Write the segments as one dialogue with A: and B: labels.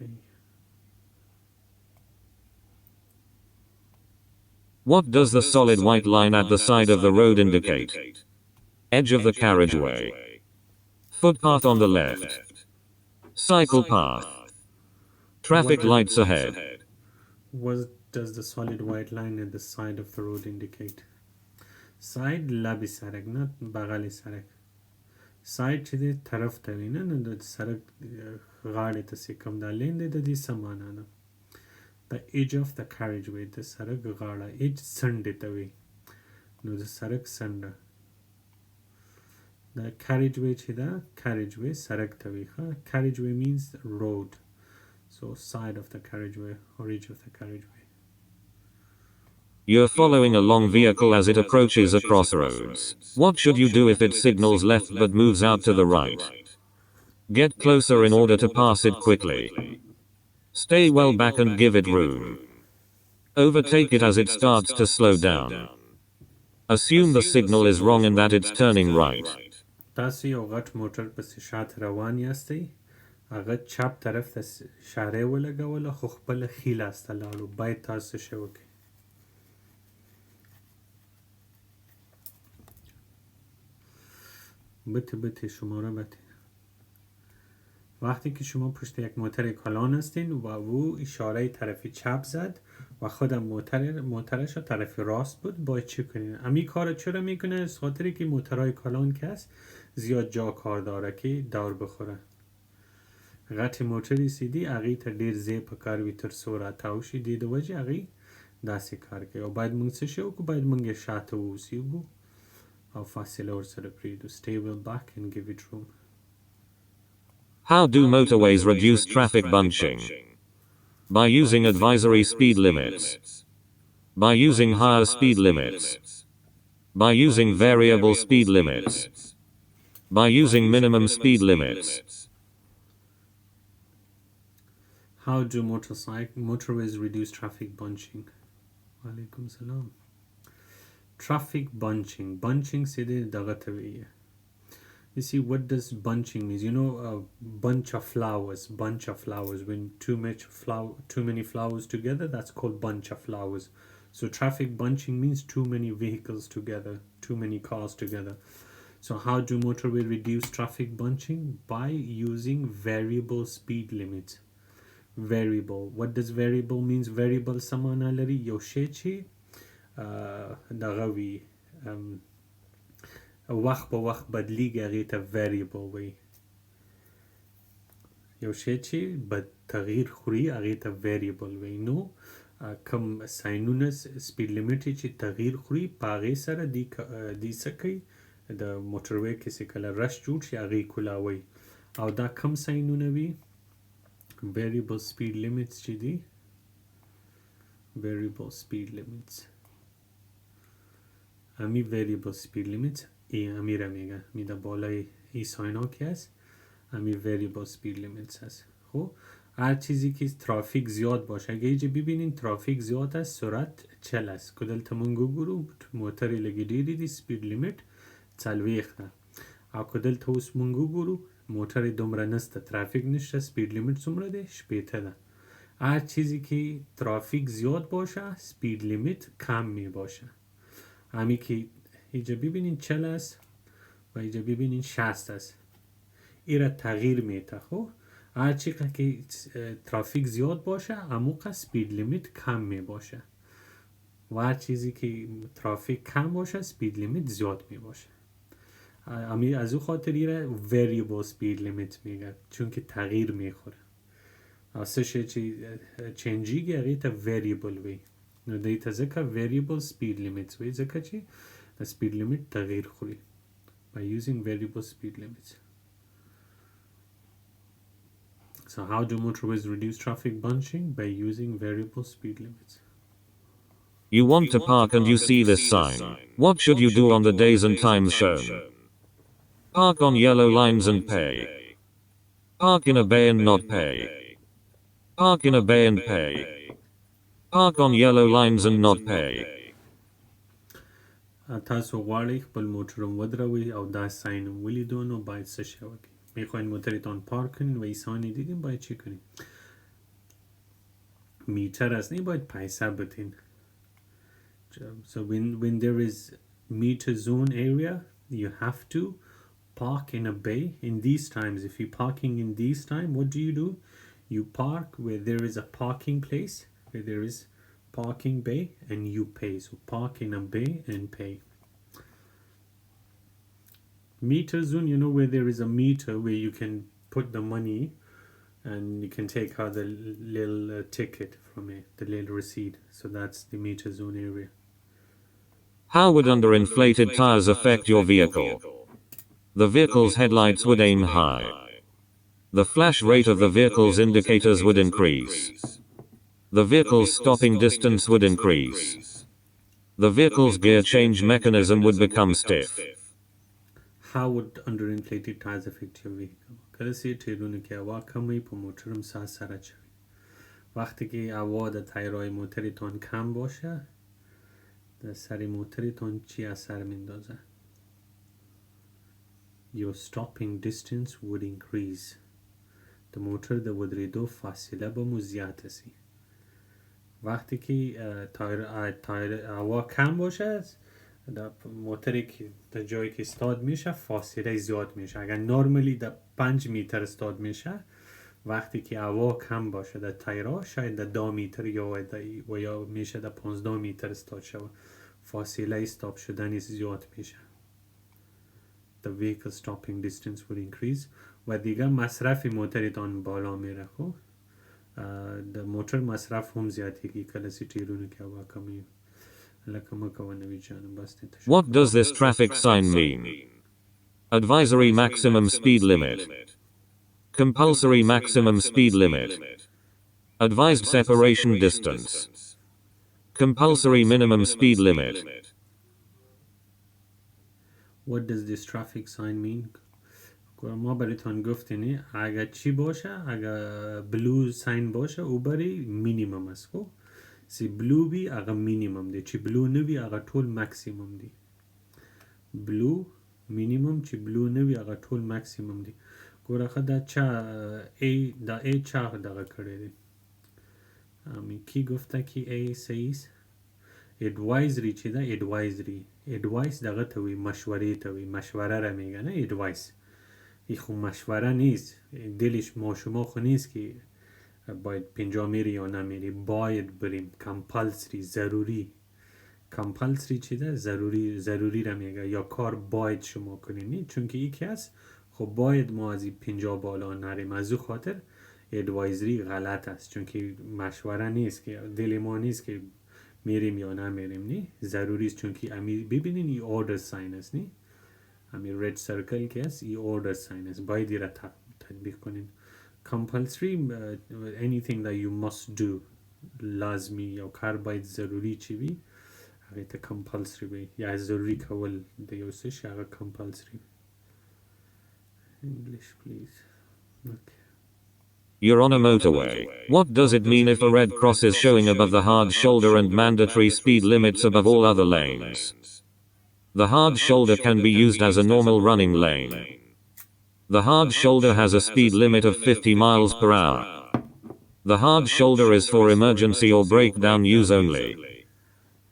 A: Okay.
B: What does the solid white line at the side of the road indicate? Edge of the carriageway. Footpath on the left. Cycle path. Traffic lights ahead.
A: What does the solid white line at the side of the road indicate? Side لبی سرک نه بغل سرک. Side چې دی طرف ته وي نه د سرک غاړې ته چې کوم دا لین دی د دې څه معنا ده؟ The edge of the carriageway د سرک غاړه edge څنډې ته وي نو د سرک څنډه د carriageway چې ده carriageway سرک ته وي ښه carriageway means road so side of the carriageway or edge of the carriageway.
B: You're following a long vehicle as it approaches a crossroads. What should you do if it signals left but moves out to the right? Get closer in order to pass it quickly. Stay well back and give it room. Overtake it as it starts to slow down. Assume the signal is wrong and that it's turning right.
A: تاسو یو غټ موټر پسې شاته روان یاستئ هغه چپ طرف ته اشاره ولګوله خو خپله ښي لاس ته لاړو باید تاسو څه وکړئ بته شماره بته وقتی که شما پشت یک موتر کلان هستین و او اشاره طرف چپ زد و خودم موترش طرف راست بود باید چی کنین امی کار چرا میکنه از خاطری که موترهای کلان که هست زیاد جا کار داره که دور بخوره غټ موټرې سیدي هغې ته ډېر ځای پکار وي تر څو راتاو شي دې د وجې هغې داسې کار کوي او باید موږ څه شی وکړو باید موږ یې شاته واوسېږو او فاصله ورسره پرېږدو stay well back and give it room.
B: How do motorways reduce traffic bunching? By using advisory speed limits. By using higher speed limits. By using variable speed limits. By using minimum speed limits.
A: How do motorways reduce traffic bunching? Walaikum salam. Traffic bunching. Bunching سیده دغه ته ویه. You see what does bunching mean? You know a bunch of flowers. When too many flowers together, that's called bunch of flowers. So traffic bunching means too many vehicles together, too many cars together. So how do motorway reduce traffic bunching? By using variable speed limits. Variable. What does variable means? Variable samana lari یو شی چې دغه وي وخت په وخت بدلیږي هغې ته variable وایي یو شی چې تغییر خوري هغې ته variable وایي نو کوم ساینونه سپیډ لیمټ چې تغییر خوري په هغې سره دوی څه کوي د موټروی کې چې کله رش جوړ شي هغې کولاوي او دا کم ساینونه وي variable speed limits چې دي variable speed limits امی variable speed limits امی را میگن می در بالای ای ساین ها که هست امی variable speed limits هست خب هر چیزی که ترافیک زیاد باشه اگه ایجا ببینین ترافیک زیاد است سرعت 40 است کدل تمونگو گرو موتری لگی دیدی دی سپید لیمیت چلویخ ده او کدل توس مونگو گرو موتر دومره نسته ترافیک نشته سپید لیمیت سمره ده شپیته ده هر چیزی که ترافیک زیاد باشه سپید لیمیت کم می باشه همی که ایجا ببینین 40 است و ایجا ببینین 60 است ایره تغییر میته خب هر چقدر که ترافیک زیاد باشه هموقع سپید لیمیت کم می باشه و هر چیزی که ترافیک کم باشه سپید لیمیت زیاد می باشه امی از او خاطر ایره variable speed limit میگه چون که تغییر میخوره اسه چی چنجیگی اگه تا variable وی نو دیتا ذکر variable speed limits وی ذکر چی speed limit تغییر خوری by using variable speed limits. So how do motorways reduce traffic bunching? By using variable speed limits.
B: You want to park and you see this sign. What should you do on the days and times shown? Park on yellow lines and pay. Park in a bay and not pay. Park in a bay and pay. Park on yellow lines and not pay.
A: تاسو غواړئ خپل موټر ودروئ او دا ساین ولیدو نو باید څه شی وکړئ میخواین موترتان پارک کنین و این ساین دیدین باید چی کنین میتر است باید پیسه بتین. So when there is meter zone area, you have to park in a bay. In these times, if you're parking in these time, what do? You park where there is a parking place, where there is parking bay, and you pay. So park in a bay and pay. Meter zone, where there is a meter where you can put the money and you can take out the little ticket from it, the little receipt. So that's the meter zone area.
B: How would underinflated tires affect your vehicle? The vehicle's headlights would aim high. The flash rate of the vehicle's indicators would increase. The vehicle's stopping distance would increase. The vehicle's gear change mechanism would become stiff.
A: How would underinflated tires affect your vehicle? کله سی تیرونه که هوا کمی په موترم سره چوی. وقتی که هوا در تایرهای موترتون کم باشه، در سر موترتون چی اثر میندازه؟ Your stopping distance would increase. د موتر د ودریدو فاصله به مو زیاده سی. وقتی که تایر هوا کم باشه، در موتری که در جایی که استاد میشه فاصله زیاد میشه. اگر نورمالی در 5 متر استاد میشه، وقتی که هوا کم باشه در تایرها شاید در 2 متر یا میشه در 15 متر استاد شود. فاصله استاپ شدن زیاد میشه. The vehicle stopping distance would increase. و دیگه مصرف موترتان بالا میره. خب در موتر مصرف هم زیادی که کلاسی تیرونه که هوا کمی.
B: What does this traffic sign mean? Advisory maximum speed limit. Compulsory maximum speed limit. Advised separation distance. Compulsory minimum speed limit.
A: What does this traffic sign mean? ما براتون گفتنی اگر چی باشه، اگر بلو ساین باشه او برای مینیمم است. خب سی بلو بی اگر مینیمم دی، چی بلو نبی اگر طول مکسیمم دی. بلو مینیمم، چی بلو نبی اگر طول مکسیمم دی. گوره خود دا ای چه دقیقه کرده دی. کی گفته که ای سیس؟ ادوایزری چی دا؟ ادوایز دقیقه توی مشوره توی مشوره را میگه نه ادوایز. ای خو مشوره نیست. دلش ما شما خو نیست که باید 50 میری یا نمیری. باید بریم. کمپالسری ضروری. کمپالسری چی ده؟ ضروری را میگه. یا کار باید شما کنین. چون که یکی هست خب باید ما از 50 بالا نریم. از او خاطر ادوایزری غلط است. چون که مشوره نیست که دل ما نیست که میریم یا نمیریم. نی ضروری است. چون که امی ببینین ای اوردر ساین است. نی امی رد سرکل که است ای اوردر ساین است. باید را تطبیق کنین. compulsory anything that you must do لازمی یا کار باید ضروری چی بی اگه تا compulsory بی یا ضروری کول دیوسش اگه compulsory. English please. Okay.
B: You're on a motorway. What does it mean if a red cross is showing above the hard shoulder and mandatory speed limits above all other lanes? The hard shoulder can be used as a normal running lane. The hard shoulder has a speed limit of 50 miles per hour. The hard shoulder is for emergency or breakdown use only.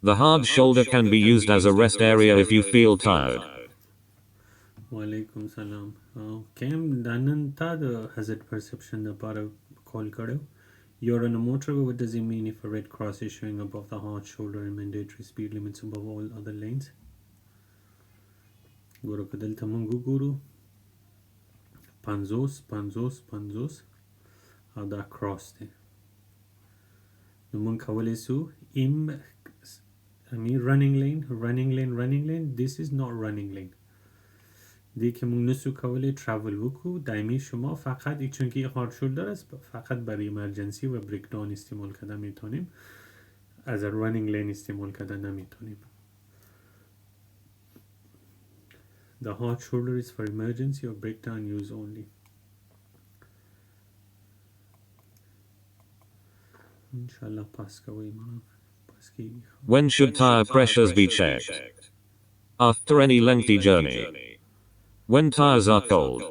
B: The hard shoulder can be used as a rest area if you feel tired.
A: Walaikum salam. Came danan ta the hazard perception the para call karo. You're on a motorway. What does it mean if a red cross is showing above the hard shoulder and mandatory speed limits above all other lanes? Guru kadal tamangu guru. Panzos how that crossed it. The monk kawalesu running lane. This is not running lane. دیگه من نسو کاوله travel وکو دائمی شما فقط چون که هارد شولدر است فقط برای امرجنسی و بریک داون استعمال کردن میتونیم. از running lane استعمال کردن نمیتونیم. The hard shoulder is for emergency or breakdown use only. Inshallah pass kawai ma.
B: When should tire pressures be checked? After any lengthy journey. When tires are cold.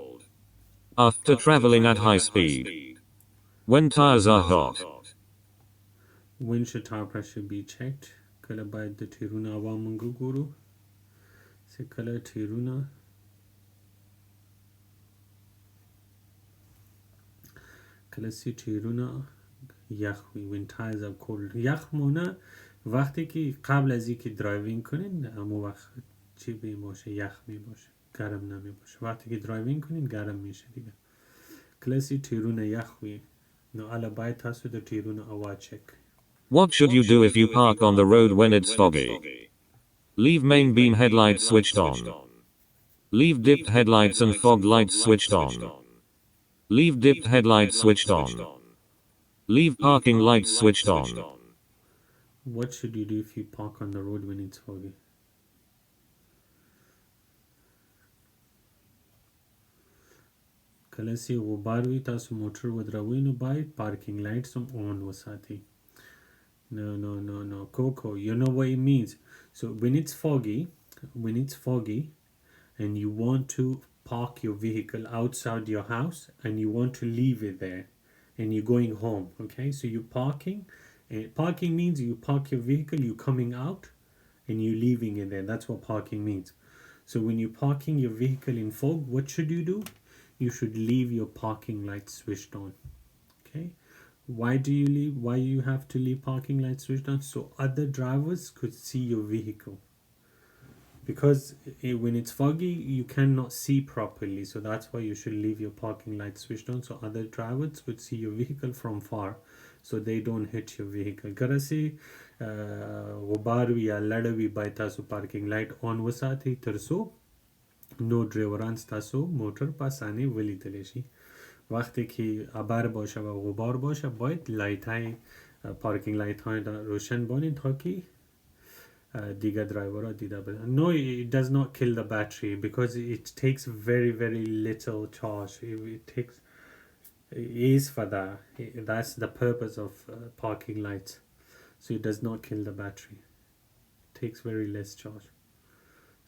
B: After traveling at high speed. When tires are hot.
A: windshield tire pressure be checked کله باید د ټیرونو هوا مونږ وګورو چې کله ټیرونه کله چې ټیرونه یخ وي when tires are cold یخ مونه وقتی که قبل از اینکه درایوینگ کنین همون وقت چی می باشه یخ می باشه گرم نمی باشه وقتی که درایوینگ کنین گرم میشه دیگه کله چې ټیرونه یخ وي نو الا باید تاسو د ټیرونو هوا چک
B: What should you do if you park on the road when it's foggy? Leave main beam headlights switched on. Leave dipped headlights and fog lights switched on. Leave dipped headlights switched on. Leave parking lights switched on.
A: What should you do if you park on the road when it's foggy? کله چې غبار وي تاسو موټر ودروئ نو باید پارکینګ لایټس هم اون وساتئ No, Coco, you know what it means. So when it's foggy and you want to park your vehicle outside your house and you want to leave it there and you're going home, okay? So you're parking, and parking means you park your vehicle, you're coming out and you're leaving it there. That's what parking means. So when you're parking your vehicle in fog, what should you do? You should leave your parking lights switched on, okay? Why do you leave? Why you have to leave parking lights switched on? So other drivers could see your vehicle. Because when it's foggy, you cannot see properly. So that's why you should leave your parking lights switched on. So other drivers could see your vehicle from far. So they don't hit your vehicle. Garasi غبار یا لړ وي باید تاسو پارکینګ لایټ اون وساتئ ترڅو نو ډرایوران تاسو موټر په اسانۍ ولیدلی شي وقتی که ابر باشه و غبار باشه باید لایت های پارکینگ لایت های روشن بانید تا که دیگه درایور ها دیده بدن No, it does not kill the battery because it takes very little charge. It takes it is for that. That's the purpose of parking lights. So it does not kill the battery. It takes very less charge.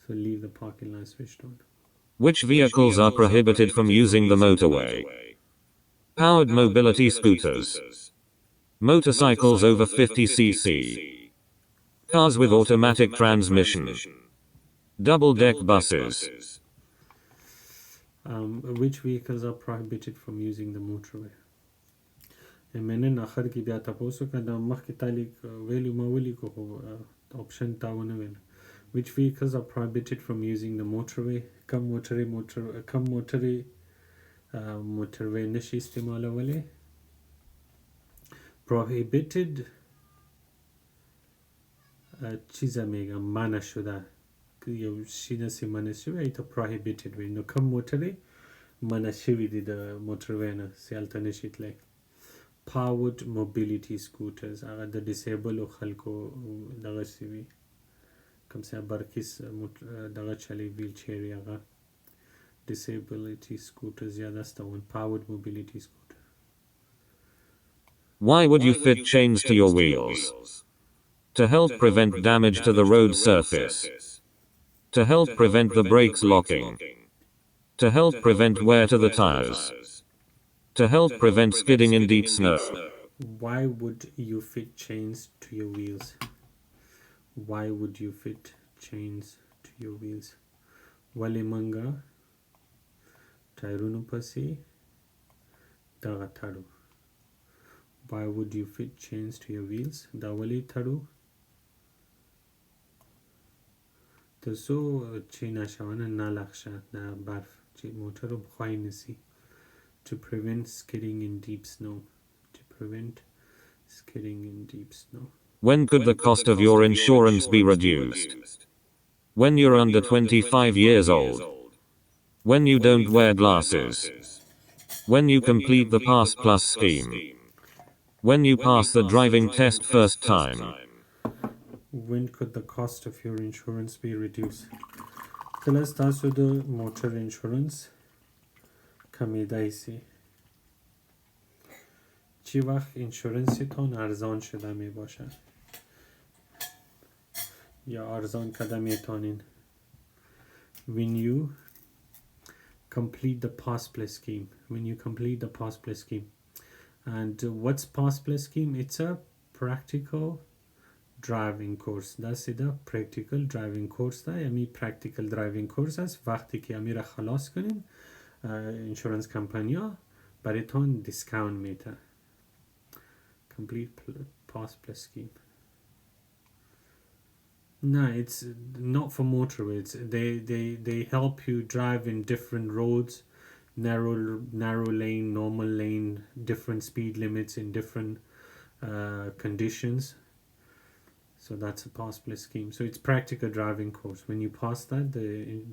A: So leave the parking light switched on.
B: Which vehicles are prohibited from using the motorway? Powered mobility scooters. Motorcycles over 50 cc. Cars with automatic transmission. Double-deck buses.
A: Which vehicles are prohibited from using the motorway? मैंने आखिर की بیا تاسو کدا مخکې تعلیق ویلو ما ولیکو خو option تاونه ویل Which vehicles are prohibited from using the motorway? کم motorway نشي استعمالولی prohibited چیزا میگم منع شده یو شی داسې منع شوی ایته prohibited وي نو کم موټرې منع شوي دي د موټروی نه چې هلته نشي تللی powered mobility scooters هغه د ډیسیبلو خلکو دغسې وي کوم چې برقي دغه چلی ویل چیر هغه disability scooters yeah that's the one powered mobility scooter
B: Why would you fit chains to your wheels? To help prevent damage to the road surface. To help prevent the brakes locking. To help prevent wear to the tires. To help prevent skidding in deep snow.
A: Why would you fit chains to your wheels? Why would you fit chains to your wheels? Wale manga Tairunu pasi daga thadu. Why would you fit chains to your wheels? Dawali thadu. ترڅو چې ناشوانه نه لغشه د برف چې موټر بخوای نسی to prevent skidding in deep snow.
B: When could the cost of your insurance be reduced? When you're under 25 years old. When you don't wear glasses. When you complete the Pass Plus scheme. When you pass the driving test first time.
A: When could the cost of your insurance be reduced? کله ستاسو د موټر انشورنس کمیدای سي چی وقت انشورنستان ارزان شده می باشد یا ارزان کده میتونین when you complete the Pass Plus scheme and what's Pass Plus scheme? It's a practical driving course. دا سیده practical driving course ده. یعنی practical driving course است. وقتی که امی را خلاص کنین insurance کمپانیا برایتان دیسکاونت میده. Complete pass plus scheme. No, it's not for motorways. They help you drive in different roads, narrow lane, normal lane, different speed limits in different conditions. So that's a pass plus scheme. So it's practical driving course. When you pass that,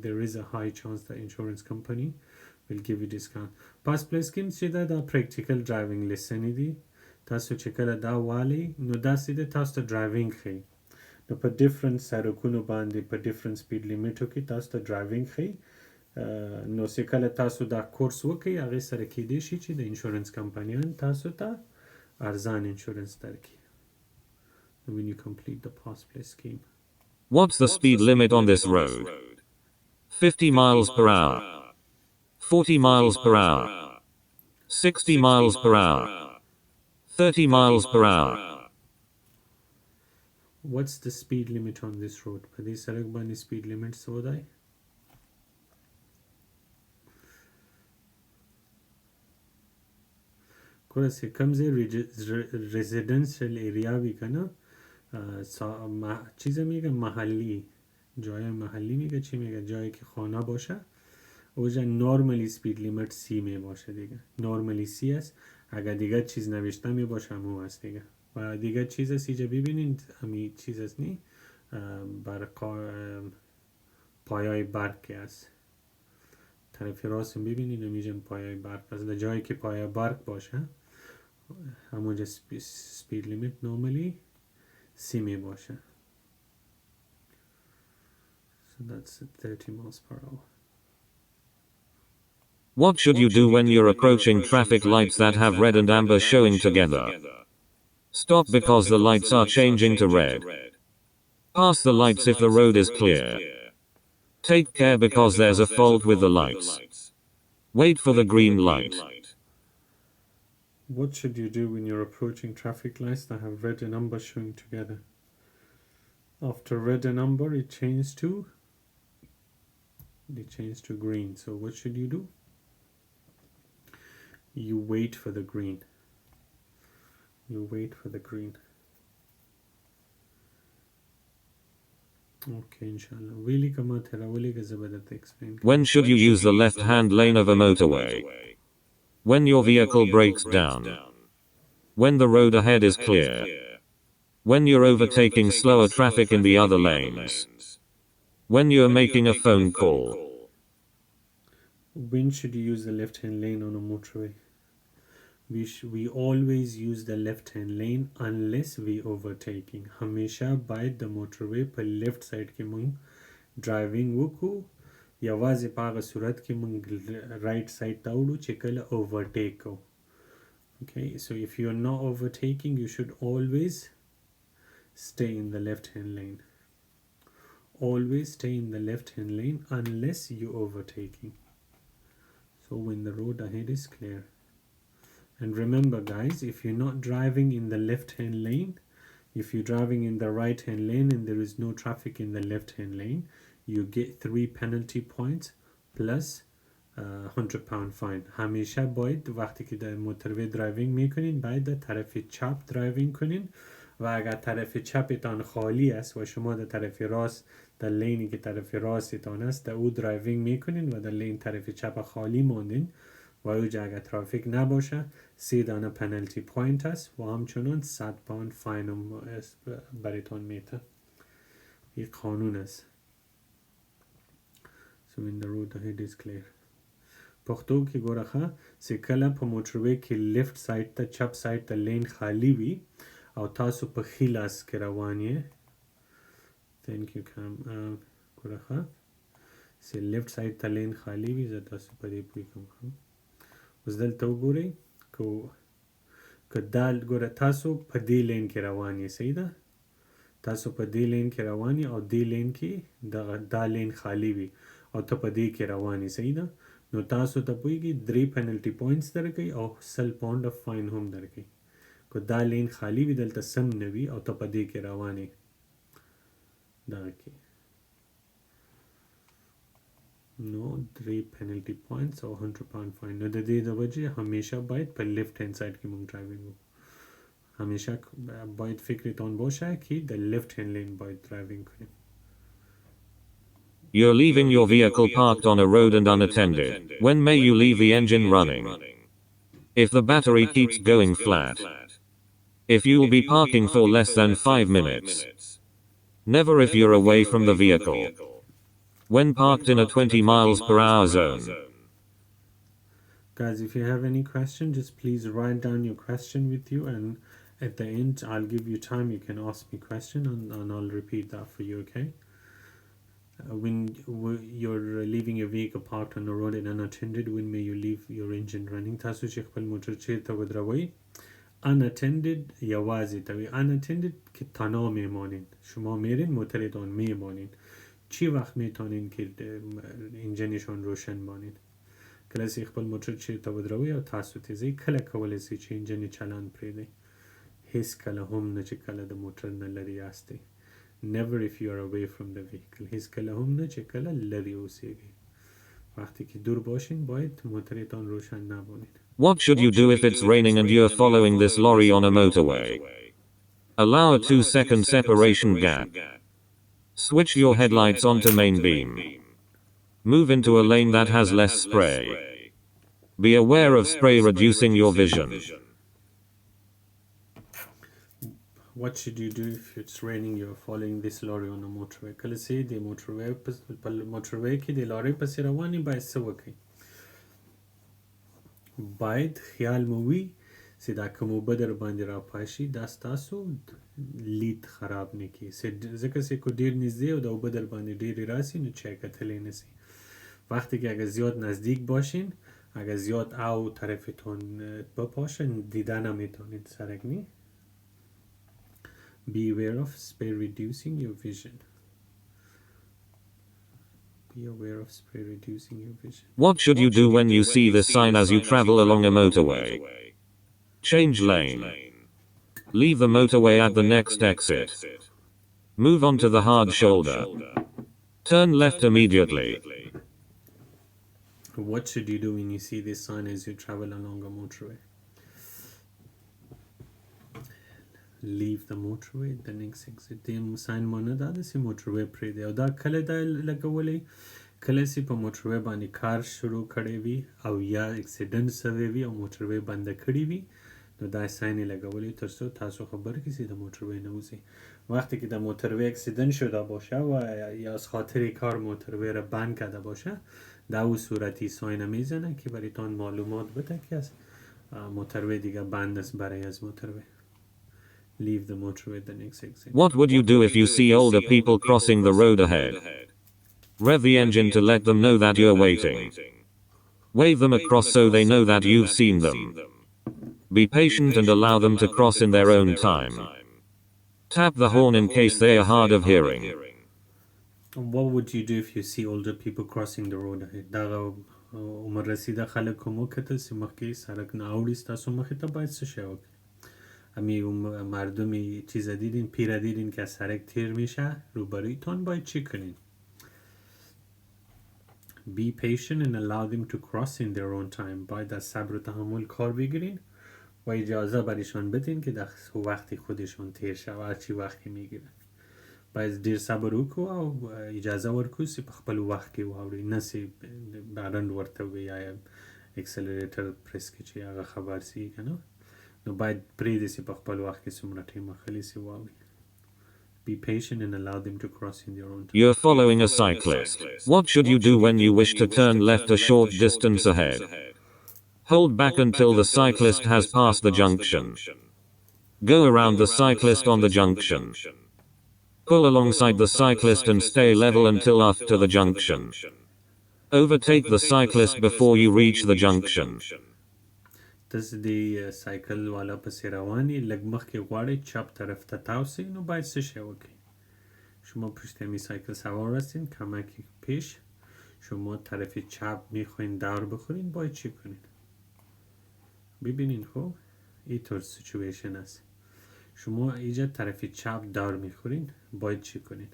A: there is a high chance that insurance company will give you discount. Pass plus scheme سیده دا practical driving lesson دی. تاسو چې کله دا والی نو دا سیده تاسو ته driving خی. نو په different سرکونو باندې په different speed limitو کې تاسو ته driving خی. نو چې کله تاسو دا کورس وکړئ هغې سره کیدای شي چې د انشورنس کمپنیان تاسو ته ارزان انشورنس درکړي. When you complete the pass plus scheme.
B: What's the speed limit on this road? 50 miles per hour. 40 miles per hour. 60 miles per hour. 30 miles per hour.
A: What's the speed limit on this road? په دې سړک باندې speed limit څه دی؟ کومه چې کوم ځای residential area وي که نه چیز میگه محلی جای محلی میگه چی میگه جایی که خانه باشه اوجا نورمالی سپید لیمیت 30 می باشه دیگه. نورمالی 30 است. اگر دیگه چیز نوشته می باشه همون است دیگه. و دیگه چیز است اینجا ببینید همین چیز است نی پایای برق است. طرف راست ببینید اینجا پایای برق است. در جایی که پایای برق باشه همونجا سپید لیمیت نورمالی 30 می باشه. So that's 30 miles per hour.
B: What should you do when you're approaching traffic lights that have red and amber showing together? Stop because the lights are changing to red. Pass the lights if the road is clear. Take care because there's a fault with the lights. Wait for the green light.
A: What should you do when you're approaching traffic lights that have red and amber showing together? After red and amber, it changed to green. So what should you do? You wait for the green. You wait for the green. Okay, inshallah. Really come out here. Really get explain.
B: When should you use the left-hand lane of a motorway? When your vehicle breaks down. When the road ahead is clear. When you're overtaking slower traffic in the other lanes. When you're making a phone call.
A: When should you use the left-hand lane on a motorway? We always use the left-hand lane unless we overtaking. हमेशा باید د motorway په left side کې مونږ driving وکړو. یوازې په هغه صورت کې مونږ right side ته وړو چې کله overtake کوو. Okay, so if you're not overtaking, you should always stay in the left-hand lane. Always stay in the left-hand lane unless you're overtaking. So when the road ahead is clear. And remember guys, if you're not driving in the left-hand lane, if you're driving in the right-hand lane and there is no traffic in the left-hand lane, you get 3 penalty points plus £100 fine. همیشه باید وقتی که در موتروی درایوینگ میکنین باید در طرف چپ درایوینگ کنین و اگر طرف چپتان خالی است و شما در طرف راست در لینی که طرف راستتان است در او درایوینگ میکنین و در لین طرف چپ خالی موندین و اوجا اگر ترافیک نباشه 3 دانه پنالتی پوینت است و همچنان £100 فاین برایتان میته. این قانون است. So when the road ahead is clear. پښتو کې ګورخه چې کله په موټروي کې لیفت سایډ ته چپ سایډ ته لین خالی وي او تاسو په ښي لاس کې روان یې thank you کام ګورخه چې لیفت سایډ ته لین خالی وي زه تاسو په دې پوهیږم. اوس دلته وګورئ که دا ګوره تاسو په دې لین کې روان یې صحیح ده تاسو په دې لین کې روان یې او دې لین کې دا لین خالی وي او ته په دې کې روان یې صحیح ده نو تاسو ته پوهیږي 3 penalty points درکوي او £100 فاین هم درکوي. که دا لین خالی وي دلته سم نه وي او ته په دې کې روانې دغه کې نو 3 penalty points او 100 pound fine نو د دې د وجې همیشه باید په لیفت هند سایډ کې مونږ ډرایوینګ وکړو همیشه باید فکرتان باشه که د لیفت هند لین باید ډرایوینګ کنیم
B: You're leaving your vehicle parked on a road and unattended. When may you leave the engine running? If the battery keeps going flat. If you'll be parking for less than 5 minutes. Never if you're away from the vehicle. When parked in a 20 miles per hour zone.
A: Guys, if you have any question, just please write down your question with you, and at the end I'll give you time, you can ask me question and I'll repeat that for you, okay? When you're leaving your vehicle parked on the road and unattended, when may you leave your engine running? تاسو چې خپل موټر چیرته ودروئ unattended یوازې ته وي unattended که تنها میمانین شما میرین موترتان میمانین چی وقت میتونین که انجنشان روشن مانین کله چې خپل موټر چیرته ودروئ او تاسو تیزی کله کولی شئ چې انجن چالان پرېږدئ هیڅ کله هم نه چې کله د موټر نه لرې یاستئ never if you are away from the vehicle هیڅ کله هم نه چې کله لرې اوسیږئ وقتی که دور باشین باید موترتان روشن نمانید
B: What should you do if it's raining and you're following this lorry on a motorway? Allow a 2-second separation gap. Switch your headlights onto main beam. Move into a lane that has less spray. Be aware of spray reducing your vision.
A: What should you do if it's raining you're following this lorry on a motorway کله چې د موټروی کې د لارۍ پسې روانې باید څه وکړئ باید خیال مو وي چې دا کوم اوبه در باندې راپاشي دا ستاسو لید خراب نه کړي ځکه چې که ډېر نږدې او د اوبه در باندې ډېرې راسي نو چای کتلی نه شي وقتی که اگر زیاد نزدیک باشین اگر زیاد او طرفتون بپاشن دیدن نمیتونید سرگنی Be aware of spray reducing your vision. Be aware of spray reducing your vision.
B: What should you do when you see this sign as you travel along a motorway? Change lane. Leave the motorway at the next exit. Move on to the hard shoulder. Turn left immediately.
A: What should you do when you see this sign as you travel along a motorway? Leave the motorway at the next exit. دیم ساین مانه دا دسی موټروی پریږدئ او دا کله دا لګولی کله چې په موټروی باندې کار شروع کړی وي او یا اکسیډنټ شوی وي او موټروی بنده کړی وي نو دا ساین یې لګولی تر څو تاسو خبر کړئ چې د موټروی نه وځئ وقتی که د موتروی اکسیدنت شده باشه و یا از خاطر کار موتروی را بند کرده باشه در اون صورتی ساین میزنه که برایتان معلومات بده که از موتروی دیگه بند است برای از موتروی Leave the motorway at the next exit.
B: What would you do if you see older people crossing the road ahead? Rev the engine to let them know that you're waiting. Wave them across so they know that you've seen them. Be patient and allow them to cross in their own time. Tap the horn in case they are hard of hearing.
A: What would you do if you see older people crossing the road ahead? دغه عمر رسیده خلک کومو کتل چې مخکې سړک نه اوړي ستاسو مخې ته باید څه شی وکړي امی مردمی چیز دیدین پیره دیدین که از سرک تیر میشه روبرویتان باید چی کنین Be patient and allow them to cross in their own time باید از صبر و تحمل کار بگیرین و اجازه برایشان بدین که در وقتی خودشان تیر شه و هرچی وقتی میگیرن باید دیر صبر وکړو او اجازه ورکړو چې په خپل وخت کې واوري نه چې بارند ورته وي یا اکسلریټر پریس کړي چې هغه خبر سي کنه نو باید پریږدئ چې په خپل وخت کې څومره ټیم اخلي چې واوري Be patient and allow them to cross in their own time.
B: You're following a cyclist. What should you do when you wish to turn left a short distance ahead? Hold back until the cyclist has passed the junction. Go around the cyclist on the junction. Pull alongside the cyclist and stay level until after the junction. Overtake the cyclist before you reach the junction.
A: تاسو د سایکل والا پسې روانی لږ مخکې غواړئ چپ طرف ته تاو شئ نو باید څه شی وکړئ شما پشت همی سایکل سوار هستین کمکی پیش شما طرف چپ میخواین دور بخورین باید چی کنین ببینین خب اینطور سیچویشن است. شما اینجا طرف چپ دار میخورین، باید چی کنین؟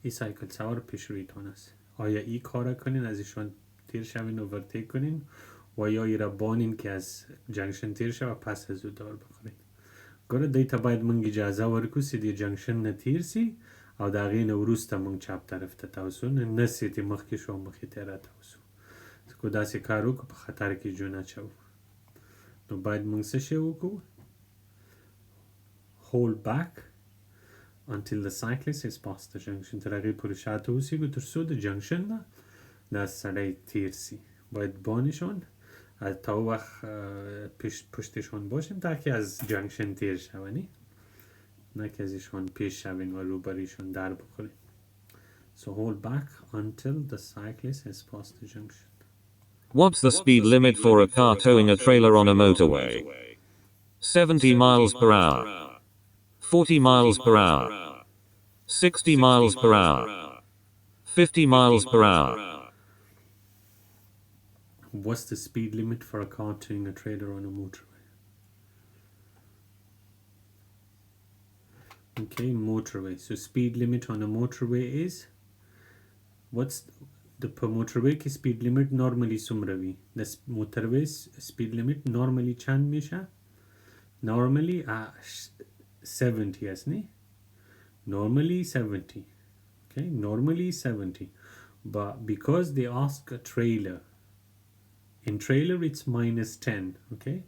A: این سایکل سوار پیش رویتان است. آیا این کار کنین از ایشان تیر شوین و ورتیک کنین و یا ای را بانین که از جنکشن تیر شو و پس از او دار بخورین. گره دیتا باید منگ اجازه ورکو سی دی جنکشن نتیر سی او داغین وروسته منگ چپ طرف تا تاوسو نسی تی مخی شو مخی تیره تاوسو سکو داسی کارو که په خطر کې جو نه چو. نو باید منگ سشه وکو hold back until the cyclist is past the junction. تر هغې پورې شاته اوسیږو تر څو د جنکشن نه دا سړی تیر سی. باید بانشان تا وقت پشتشان باشیم تا که از جنکشن تیر شونی، نه که از ایشان پیش شوین و روبریشان در بخوریم. So hold back until the cyclist has passed the junction.
B: What's the speed limit for a car towing a trailer on a motorway? 70 miles per hour. 40 miles per hour. 60 miles per hour. 50 miles per hour.
A: What's the speed limit for a car towing a trailer on a motorway? Okay, motorway. So speed limit on a motorway is, what's the per motorway ki speed limit normally sumravi? The motorway speed limit normally chand misha? Normally 70 yes ne? Normally 70. Okay, normally 70. But because they ask a trailer, in trailer it's minus 10, okay?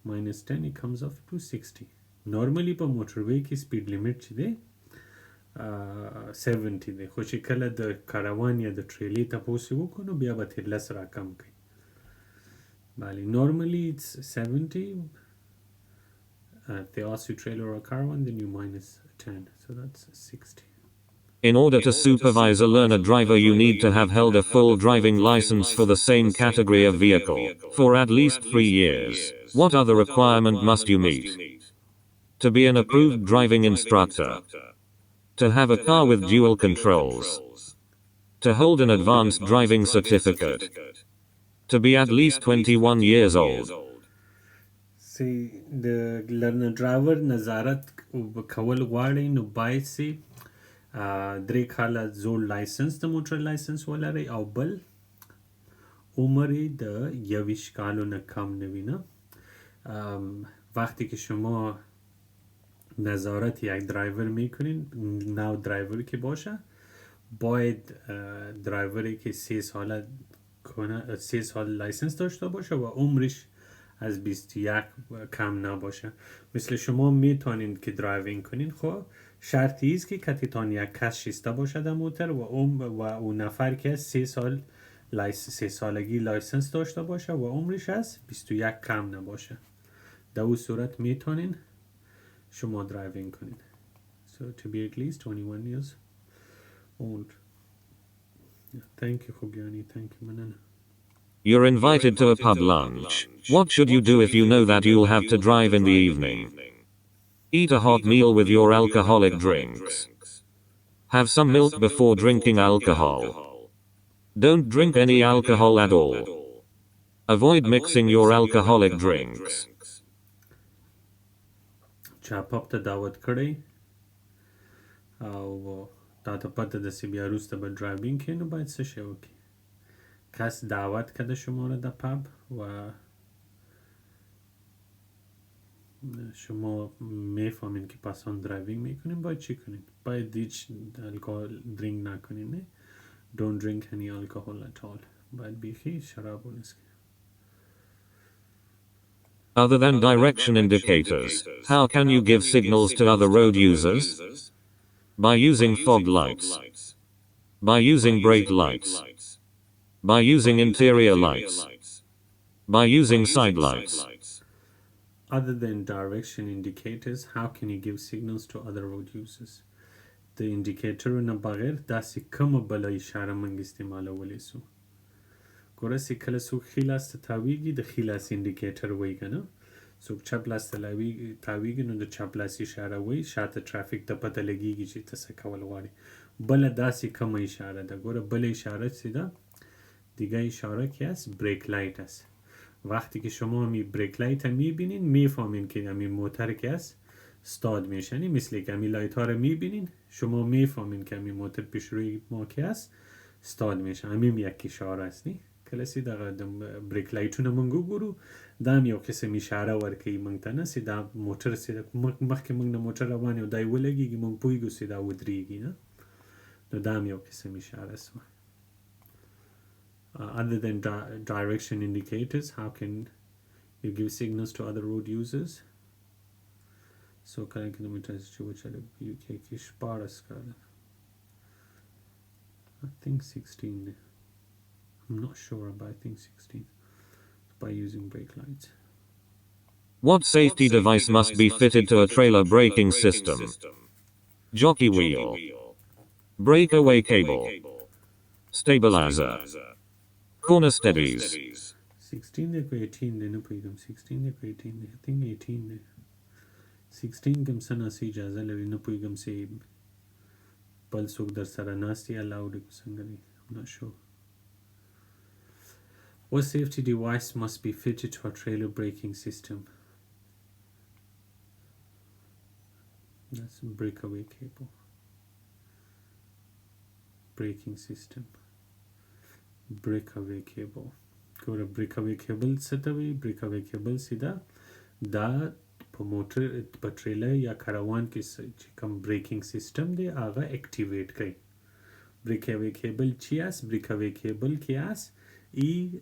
A: Minus 10 it comes off to 60. Normally per motorway ki speed limit چی ده 70 ده. خو چې کله د کاروان یا د ټریلی تپوسی وکنو بیا به تیر لس را کم کئی. بله normally it's 70. If they ask you trailer or caravan then you minus 10, so that's 60.
B: In order to supervise a learner driver, you need to have held a full driving license for the same category of vehicle for at least 3 years. What other requirement must you meet? To be an approved driving instructor. To have a car with dual controls. To hold an advanced driving certificate. To be at least 21 years old.
A: See, the learner driver نظارت کول غواړي نو باید سي 3 کاله زوړ لایسنس د موټر لایسنس ولري او بل عمر د 21 کالو نه کم نه وي نه. وقتی که شما نظارت یک درایور میکنین نو درایور که باشه باید درایوری که 3 سال کنه 3 سال لایسنس داشته باشه و عمرش از 21 کم نباشه. مثل شما میتونین که درایوینگ کنین خب شرطی است که کتیتان یک کس شسته باشه در موتر و اون نفر که 3 سالگی لایسنس داشته باشه و عمرش از 21 کم نباشه. در اون صورت میتونین شما درایوینگ کنین. So to be at least 21 years old. Thank you خوگیانی. Thank you مننه.
B: You're invited to a pub lunch. What should you do if you know that you'll have to drive in the evening? Eat a hot meal with your alcoholic drinks. Have some milk before drinking alcohol. Don't drink any alcohol at all. Avoid mixing your alcoholic drinks.
A: چا پاپ ته دعوت کړی او تا ته پته ده چې بیا وروسته به ډرایوینګ کوي نو باید څه شی وکړي؟ کس دعوت کرده شما را در پب و شما میفهمین که پسان درایوینگ میکنین باید چی کنین؟ باید هیچ الکل درینک نکنین نه؟ Don't drink any alcohol at all. باید بیخی شراب و نسکی.
B: Other than direction indicators, how can you give signals to other road users? By using fog lights. By using brake lights. By using interior lights. By using side lights.
A: Other than direction indicators, how can you give signals to other road users? The indicator نه بغیر داسې کومه بله اشاره منګ استعمالولی سو. ګوره چې کله څوک ښي لاس ته تاویږي د ښي لاس انډیکیټر وایي که نه. څوک چپ لاس ته تاویږي نو د چپ لاس اشاره وایي شاته ترافیک ته پته لګیږي چې ته څه کول غواړي. بله داسې کومه اشاره ده. ګوره بله اشاره چې ده دیگه اشاره که است بریک لایت است. وقتی که شما می بریک لایت میبینین میفهمین که همین موتر که است استاد میشنی، مثل که همین لایت ها رو میبینین شما میفهمین که همین موتر پیش روی ما که است استاد میشه. همین یک اشاره است نی کلاسی در بریک لایتونه منگو گرو دام یو قسم اشاره ورکی منتنه سیدا موتر سیدا مخکې موږ د موټر روان یو دای ولګیږي موږ پوهیږو سیدا ودرېږي نه نو دام یو قسم اشاره سوه. Other than direction indicators, how can you give signals to other road users? So current kilometers to which are UK Kishparas I think 16. I'm not sure, but I think 16 by using brake lights.
B: What safety device must be fitted to a trailer braking system? Jockey wheel. Breakaway cable. Stabilizer. Corner steadies.
A: 16 देखो 18 देना पड़ेगा 16 देखो 18 I think 18 है 16 कम सना से इजाज़त लगी ना पड़ेगा से पल्स उधर सारा नास्ती allowed को Sangli I'm not sure. What safety device must be fitted to a trailer braking system? That's breakaway cable. Braking system. Breakaway cable. Go breakaway cable setaway breakaway cable सीधा दा په موټر په ټریلر یا کاروان کې چې کوم بریکینګ سیستم دی هغه اکټیویټ کوي. breakaway cable چی است؟ breakaway cable کی است؟ ای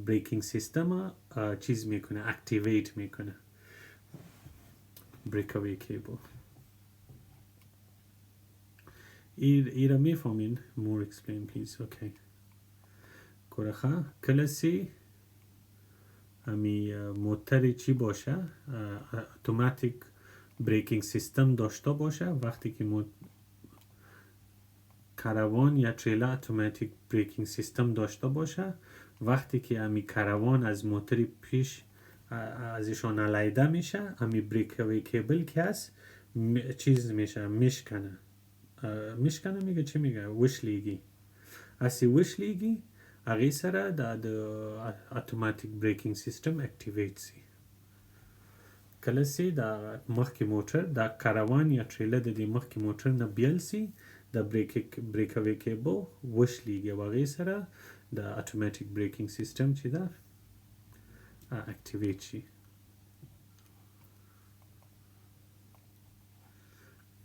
A: بریکینگ سیستم چیز میکنه اکتیویت میکنه. breakaway cable ای را میفهمین؟ more explain please. okay کورخه کلاسی همی موتر چی باشه اتوماتیک بریکینگ سیستم داشته باشه. وقتی که کاروان یا تریلر اتوماتیک بریکینگ سیستم داشته باشه وقتی که همی کاروان از موتر پیش ازشان علیده میشه همی بریکوی کیبل که هست چیز میشه میشکنه میگه چی میگه وشلیگی اسی وشلیگی اگه سره دا اتوماتیک بریکینگ سیستم اکتیویت سی کلسی دا مخی موتر دا کاروان یا تریلر دا دی مخی موتر نبیل سی دا بریکوی کیبل وشلیگی و اگه سره دا اتوماتیک بریکینگ سیستم چی دا اکتیویت شي.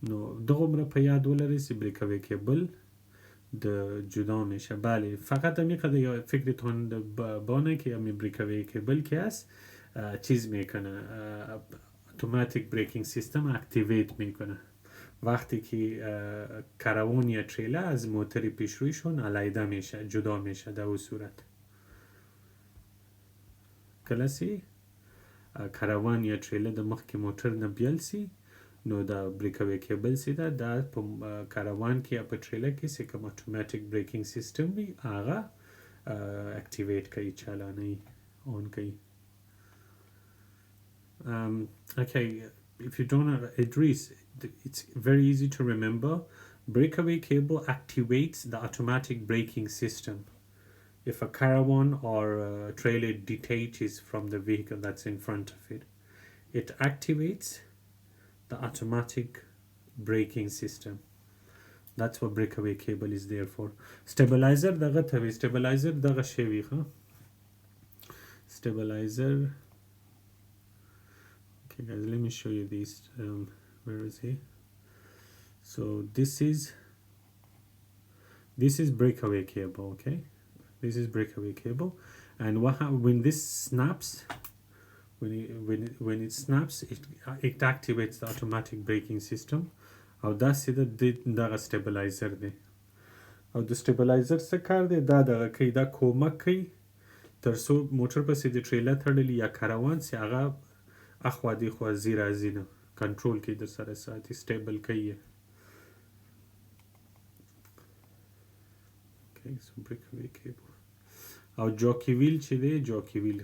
A: نو دغه په یاد ولرئ چې بریکوی کیبل د جدا میشه. بله فقط همی قدر یا فکرتون بانه که همی بریکوی کیبل که هست چیز میکنه اتوماتیک بریکینگ سیستم اکتیویت میکنه وقتی که کاروان یا تریلر از موتر پیشرویشون علیده میشه جدا میشه در اون صورت. کلاسی کاروان یا تریلر د مخکې موټر نه بیل سی نو دا بریکوی کیبل سی دا په کاروان کې یا په تریلر کې چې کوم اتوماتیک بریکینګ سیستم وي هغه اکټیویټ کوي چالانوي اون کوي. Okay, if you don't know Idris, it's very easy to remember. Breakaway cable activates the automatic braking system. If a caravan or a trailer detaches from the vehicle that's in front of it, it activates the automatic braking system. That's what breakaway cable is there for. Stabilizer daga thavi stabilizer daga shevi ha stabilizer. Okay guys, let me show you these. Where is he? So this is breakaway cable. Okay, this is breakaway cable, and when this snaps, when it snaps, it activates the automatic braking system. او دا سیده دغه stabilizer دی او د stabilizer څه کار دی دا دغه کوي دا کومک کوي تر څو موټر پسې د ټریلر تړلی یا کاروان سي هغه اخوا دی خوا زی راځي نه کنټرول کوي در سره ساتي stable کوي. Okay, so breakaway cable او جوکی ویل چې دی جوکی ویل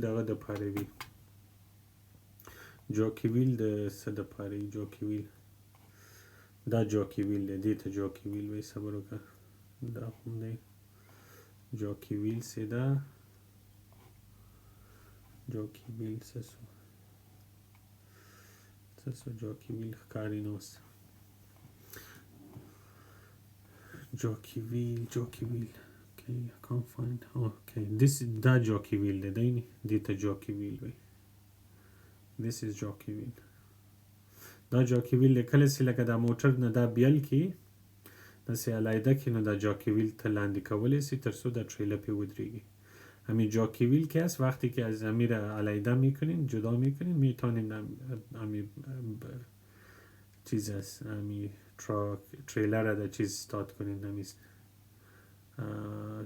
A: دغه د پاره وی جوکی ویل د څه د پاره جوکی ویل دا جوکی ویل دی ته جوکی ویل وای صبر وکړه دا هم دی جوکی ویل سیدا جوکی ویل سسو جوکی ویل ښکاري نه اوس جوکی ویل okay I can't find okay this is دا جوکی ویل دی نه دې ته جوکی ویل وي this is جوکی ویل دا جوکی ویل کله چې لکه دا موټر نه دا بیل کی داسې علیحده کې نو دا جوکی ویل ته لاندې کولی شي تر څو دا تریلر پې ودرېږي همین جوکی ویل که است وقتی که از امیر علیحده میکنین جدا میکنین میتونین همین چیز است همین تریلر را چیز استارت کنین همین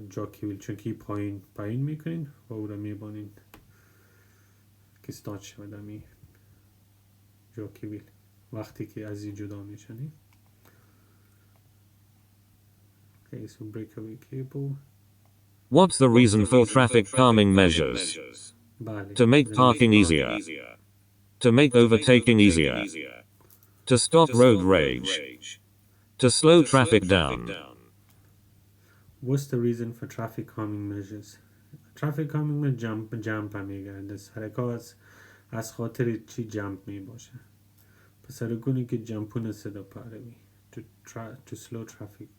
A: جوکی ویل چونکه پایین میکنین و او را میبانین که استارت شود همین جوکی ویل وقتی که از این جدا میشنین okay so breakaway cable.
B: What's the reason for traffic calming measures? To make parking easier. To make overtaking easier. To stop road rage. To slow traffic down.
A: What's the reason for traffic calming measures? Traffic calming में jump میگه دست حرکات از خاطر چی جمپ می باشه پس سرکونی که جمپونه صدا پاره می to slow traffic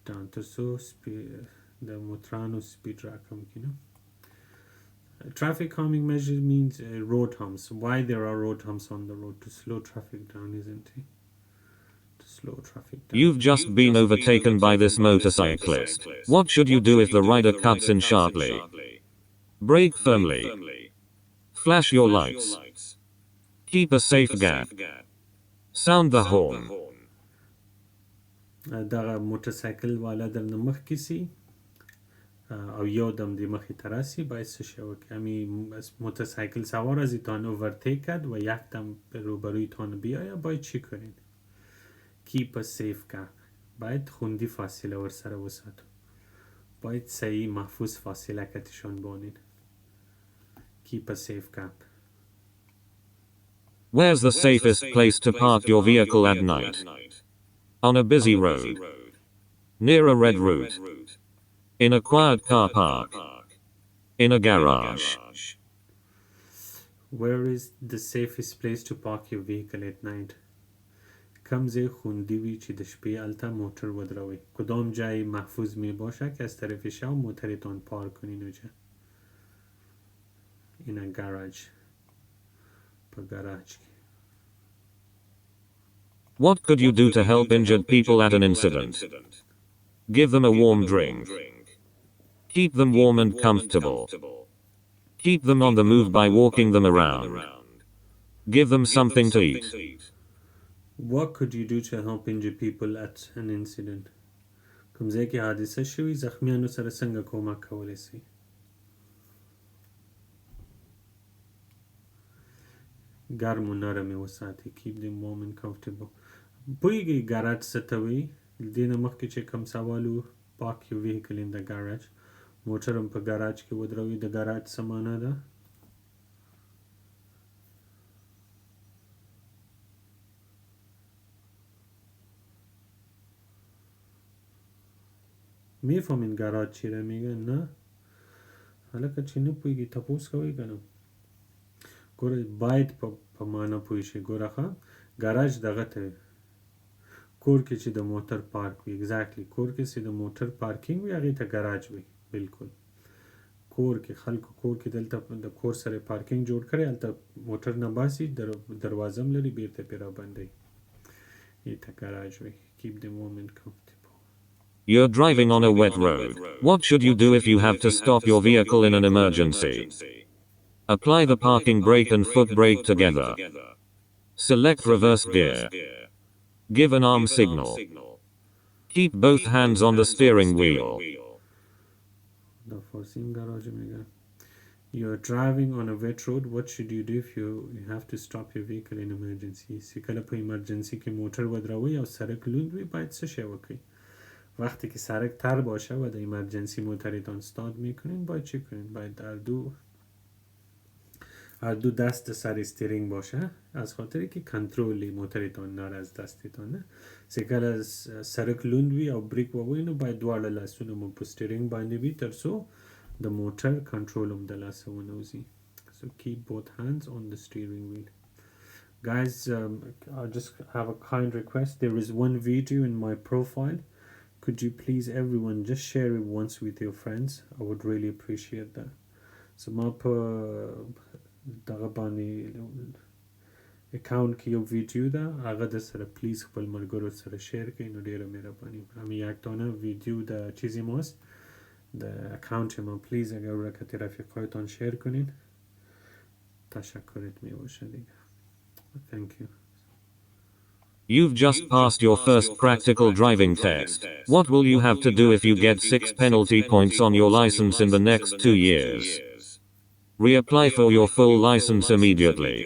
A: down to so speed the motrano speed rakam you know traffic calming measures means road humps why there are road humps on the road to slow traffic down isn't it to slow traffic down.
B: You've just been overtaken by this motorcyclist. What should you do if the rider cuts in sharply? Brake firmly. Flash your lights. Keep a safe gap. Sound the horn.
A: دغه موټرسایکل والا در مخ کې سي او یو دم د مخې ته راسي باید څه شی وکړي همین موټرسایکل سوار از ایتان اوورتیک کرد و یک دم روبروی تان بیاید باید چی کنید keep a safe gap باید خوندی فاصله ورسره وساتو باید صحیح محفوظ فاصله کتشان بانید keep a safe gap.
B: Where's the safest place to park your vehicle at night? On a busy road. Near a red route. In a quiet car park. In a garage.
A: Where is the safest place to park your vehicle at night? کم ځای خوندی وی چې د شپې هلته موټر ودروئ کدام جای محفوظ می باشه که از طرف شب موترتان پارک کنین اونجا in a garage په ګراج کې
B: What could you do to help injured people at an incident? Give them a warm drink. Keep them warm and comfortable. Keep them on the move by walking them around. Give them something to eat.
A: What could you do to help injured people at an incident? کوم ځای کې حادثه شوي زخمیانو سره څنګه کومک کولی شئ ګرم و نرم یې وساتئ keep them warm and comfortable پوهېږئ ګراج څه ته وایي دې نه مخکې چې کوم سوال و park your vehicle in the garage موټر هم په ګراج کې ودروئ د ګراج څه معنا ده میفهمین ګراج چی را میگن نه حالا که چی نه پویگی تپوس کوئی کنم گوره باید پا مانا پویشی گوره خواه ګراج دغه ته کور کې چې د موټر پارک وي exactly کور کې چې د موټر پارکینګ وي هغې ته ګراج وي بالکل کور کې خلکو کور کې دلته د کور سره پارکینګ جوړ کړی هلته موټر نه باسي دروازه هم لري بیرته پرې رابندوي دې ته ګراج وي keep the moment comfortable.
B: You're driving on a wet road. What should you do if you have to stop your vehicle in an emergency? Apply the parking brake and foot brake together. Select reverse gear. Give an arm signal. Keep both hands on the steering wheel.
A: You're driving on a wet road. What should you do if you have to stop your vehicle in emergency? کله په emergency کې موټر ودروئ او سړک لوند وي باید څه شی وکړئ وقتی که سرک تر باشه و در ایمرجنسی موترتان استارت میکنین باید چی کنین باید هر دو دست سر استیرینگ باشه از خاطری که کنترلی موترتان نر از دستتان نه سکل از سرک لوند وی او بریک ووینو باید دوار لسونو مو په استیرینگ باندې وی تر څو د موټر کنټرول هم د لاسه ونوزي So keep both hands on the steering wheel. Guys, I just have a kind request. There is one video in my profile. Could you please, everyone, just share it once with your friends? I would really appreciate that. So ما په دغه باندې اکاونټ کې یو ویډیو ده، هغه د سره پلیز خپل ملګرو سره شیر کړئ، نو ډیره مهربانی میکنم. یک دانه ویدیو د چیزی ماست، د اکاونت ما، پلیز اگر را که رفیقایتان شیر کنین تشکرت می باشه دیگه. Thank you.
B: You've just passed your first practical driving test. What will you have to do if you get 6 penalty points on your license in the next 2 years? Reapply for your full license immediately.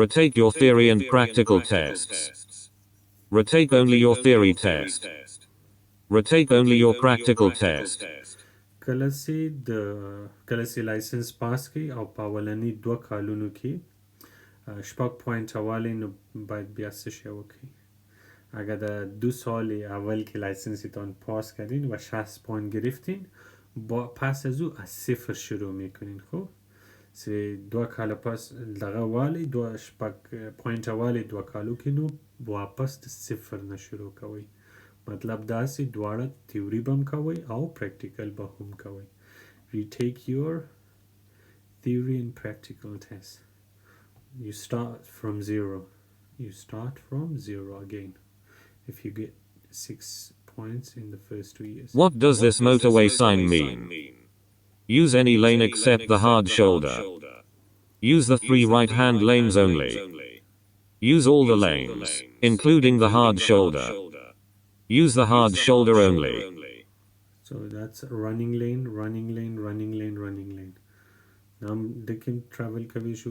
B: Retake your theory and practical tests. Retake only your theory test. Retake only your practical test.
A: کله چې لایسنس پاس کی او په اولنی 2 کالونو کې شپږ پوینټ والی، نو باید بیا څه شی وکړي. اگر در 2 سال اول که لایسنستان پاس کردین و 60 پوینت گرفتین، با پس از او از صفر شروع میکنین. خب 2 کال پس دغه والی 2 شپږ پوینټ والی 2 کالو کې، نو واپس د صفر نه شروع کوئ. مطلب داسې دواړه تیوری بم کوئ او پریکټیکل به هم کوئ. Retake your theory and practical test. You start from zero. You start from zero again. If you get 6 points in the first 2 years.
B: What does this motorway sign mean? Use any lane except the hard shoulder. Use the 3 right-hand lanes only. Use all the lanes, including the hard shoulder. Use the hard shoulder only.
A: So that's running lane, running lane, running lane, running lane. نام دکن travel کوي شو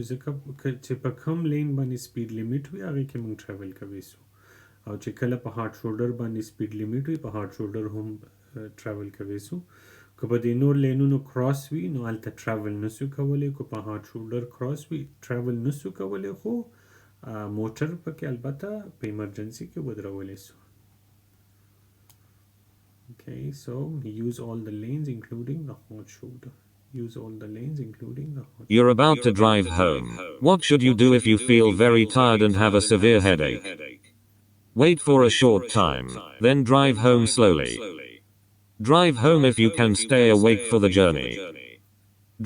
A: ځکه چې په کم لین باندې سپیډ لیمیټ وي هغه کې موږ travel کوي شو، او چې کله په هارد شولډر باندې سپیډ لیمیټ وي په هارد شولډر هم travel کوي شو. که په دې نور لینونو کراس وي نو هلته travel نسو کولی، که په هارد شولډر کراس وي travel نسو کولی، خو موټر پکې البته په ایمرجنسي کې ودرولی سو. Okay, so use all the lanes including the hard shoulder. Use all the lanes including the hard shoulder.
B: You're about to drive home. What should you do if you feel very tired and have a severe headache? Wait for a short time, then drive home slowly. Drive home if you can stay awake for the journey.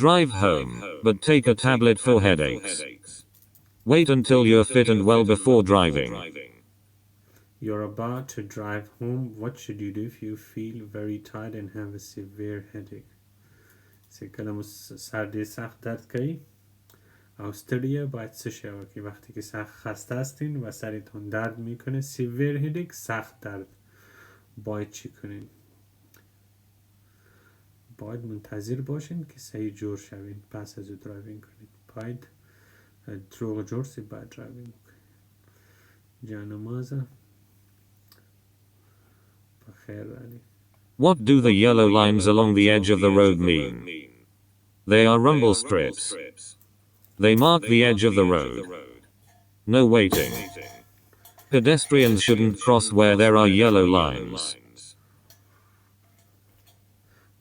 B: Drive home, but take a tablet for headaches. Wait until you're fit and well before driving.
A: You're about to drive home. What should you do if you feel very tired and have a severe headache? کله مو سر ډېر سخت درد کوي او ستړیه، باید څه شی وکړئ وقتی که سخت خسته هستین و سرتون درد میکنه، سیویر هیدیک، سخت درد، باید چی کنین؟ باید منتظر باشین که صحیح جور شوین پس از او درایوینگ کنین. باید دروغ جور سی باید درایوینگ کنین. جانمازه بخیر علی.
B: What do the yellow lines along the edge of the road mean? They are rumble strips. They mark the edge of the road. No waiting. Pedestrians shouldn't cross where there are yellow lines.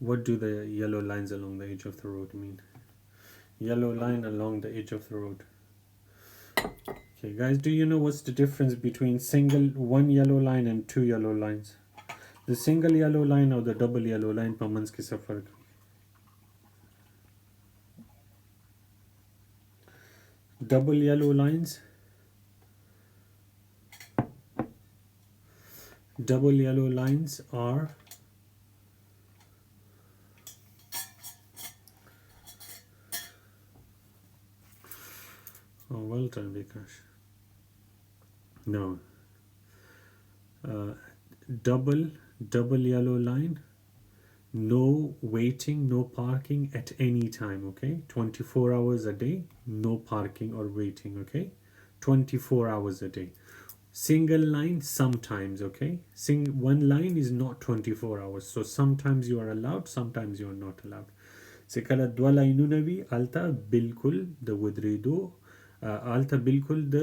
A: What do the yellow lines along the edge of the road mean? Yellow line along the edge of the road. Okay guys, do you know what's the difference between one yellow line and 2 yellow lines? The single yellow line or the double yellow line په منځ کې څه فرق دی؟ Double yellow lines are well done Vikash. No, double yellow line, no waiting, no parking at any time, okay? 24 hours a day, no parking or waiting, okay? 24 hours a day. Single line sometimes, okay? One line is not 24 hours, so sometimes you are allowed, sometimes you are not allowed. کله دوه لاینونه وي هلته بالکل د ودرېدو هلته بالکل د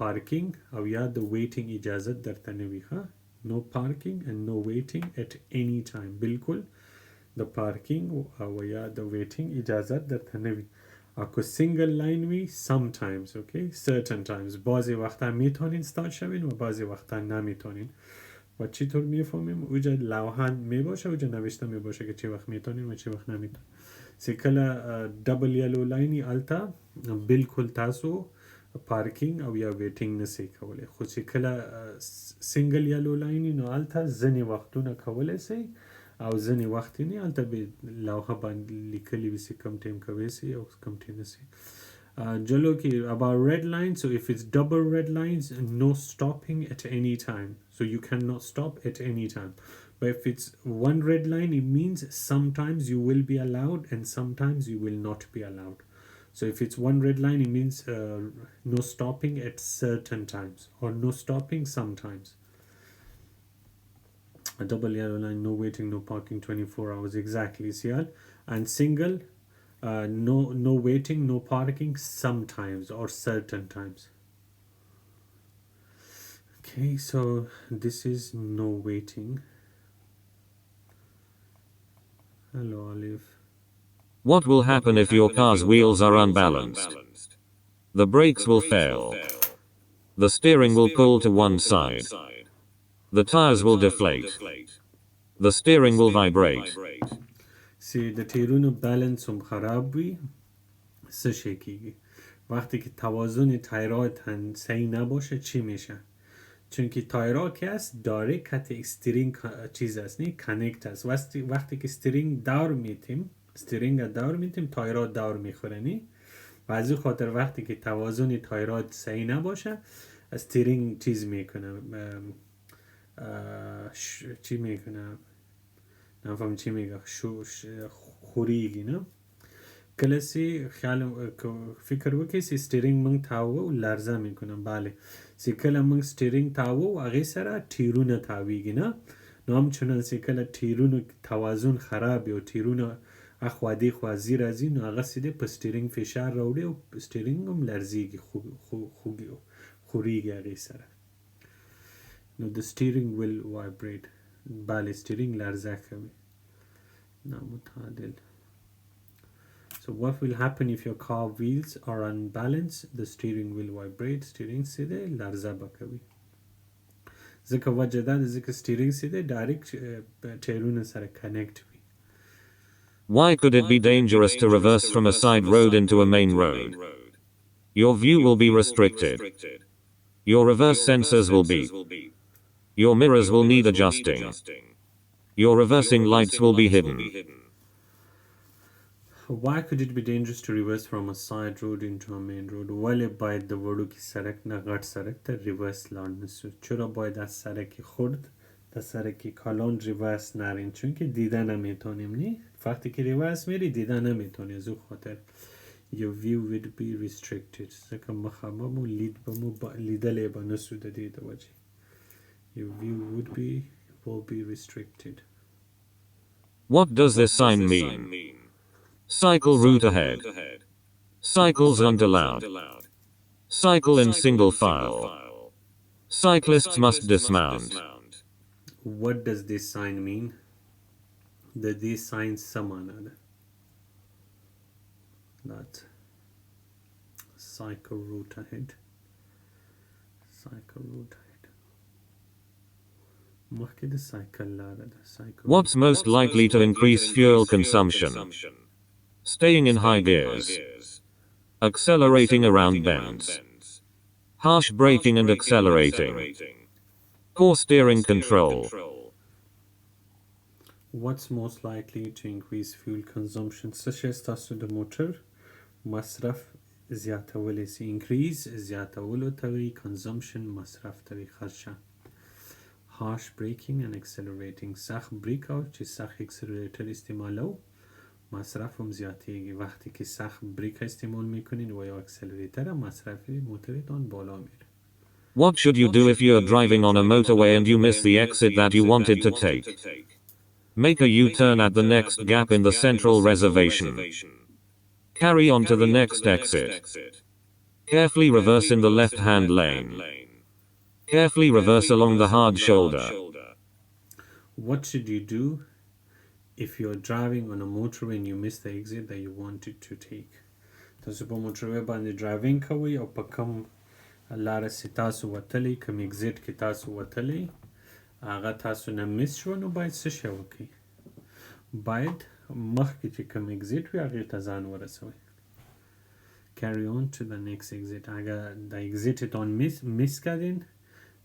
A: پارکینګ او یا د ویټینګ اجازت درته نه وي. ښه، no parking and no waiting at any time. بالکل د پارکینګ او یا د ویټینګ اجازت درته نه وي. اکو سینگل لاین وی sometimes okay certain times بعضی وقتا میتونین start شوین و بعضی وقتا نمیتونین و چطور میفهمیم اوجا لوحان میباشه اوجا نوشته میباشه که چه وقت میتونین و چه وقت نمیتونین سکلا دبل یلو لاینی التا بالکل تاسو پارکینگ او یا ویټینګ نسی کولی خو چې کله سنگل یلو لاینی نو الته ځینې وختونه کولی سئ او ځینې وخت نه الته به لوحه باندې لیکلی وي چې کم ټایم کوی سئ او کم ټایم نسی جلو کې about red lines so if it's double red lines no stopping at any time so you cannot stop at any time but if it's one red line it means sometimes you will be allowed and sometimes you will not be allowed so if it's one red line it means no stopping at certain times or no stopping sometimes a double yellow line no waiting no parking 24 hours exactly Sial and single no waiting no parking sometimes or certain times okay so this is no waiting hello Olive
B: What will happen if your car's wheels are unbalanced? The brakes will fail. The steering will pull to one side. The tires will deflate. The steering will vibrate.
A: see the تیرونو بالانس هم خراب وي څه شي کیږي وقتی که توازن تایرات صحیح نباشه چی میشه چون که تایرا که است دایرکت کت استرینگ چیز است نه کانکت است وقتی که استرینگ دور میتیم تایرا دور میخوره نی و از این خاطر وقتی که توازن تایرات صحیح نباشه استرینگ چیز میکنه چی میکنه نفهم چی میگه خوریگی نه کلاسی خیال فکر وکړئ چې سټیرینګ موږ تاوو او لرزه میکنه بله چې کله موږ سټیرینګ تاوو هغې سره ټیرونه تاویږي نه نو همچنان چې کله ټیرونو توازن خراب وي او ټیرونه اخوا دېخوا ځي راځي نو هغسې دی په سټیرینګ فشار راوړي او سټیرینګ هم لرزیږي خوریږي هغې سره نو د سټیرینګ ویل وایبریټ بله سټیرینګ لرزه کوي نامتعادل So what will happen if your car wheels are unbalanced? The steering will vibrate. Steering سیده لرزه بکوي. ځکه وجه دا ده ځکه steering سیده direct ټایرونه سره connect وي.
B: Why could it be dangerous to reverse from a side road into a main road? Your view will be restricted. Your reverse sensors will beep. Your mirrors will need adjusting. Your reversing lights will be hidden.
A: Why could it be dangerous to reverse from a side road into a main road? ولې باید د وړوکي سړک نه غټ سړک ته ریورس لاړ نسو چرا باید از سړک خرد تا سړک کلان ریورس نرین چون که دیده نمیتونیم نی وقتی که ریورس میری دیده نمیتونی از او خاطر your view would be restricted ځکه مخه بمو لیدلی به نسو د دې د وجې your view will be restricted.
B: What does this sign mean? Cycle route ahead. Cycles aren't allowed. Cycle in single file. Cyclists must dismount.
A: What does this sign mean? These signs samanad. That cycle route ahead. Cycle route ahead.
B: What's most likely to increase fuel consumption? Staying in high gears. Accelerating around bends. Harsh braking and accelerating. Poor steering control.
A: What's most likely to increase fuel consumption? Such as the motor masraf زیاتولی سی increase زیاتولو توی consumption مصرف توی خرچه harsh braking and accelerating سخت بریک او چې سخت اکسلریټر استعمالو مصرف هم زیاتیږي وقتی که سخت بریک استعمال میکنین و یا اکسلریتر مصرف موتورتان بالا میره.
B: What should you do if you're driving on a motorway and you miss the exit that you wanted to take? Make a U-turn at the next gap in the central reservation. Carry on to the next exit. Carefully reverse in the left-hand lane. Carefully reverse along the hard shoulder.
A: What should you do if you're driving on a motorway and you miss the exit that you wanted to take? تاسو په موټروي باندې ډرایوینګ کوئ او په کوم لاره چې تاسو وتلی کوم اگزیټ کې تاسو وتلی هغه تاسو نه مس شو نو باید څه شی وکړئ باید مخکې چې کوم اگزیټ وي هغې ته ځان ورسوئ carry on to the next exit اگر در اگزیتتان میس کردین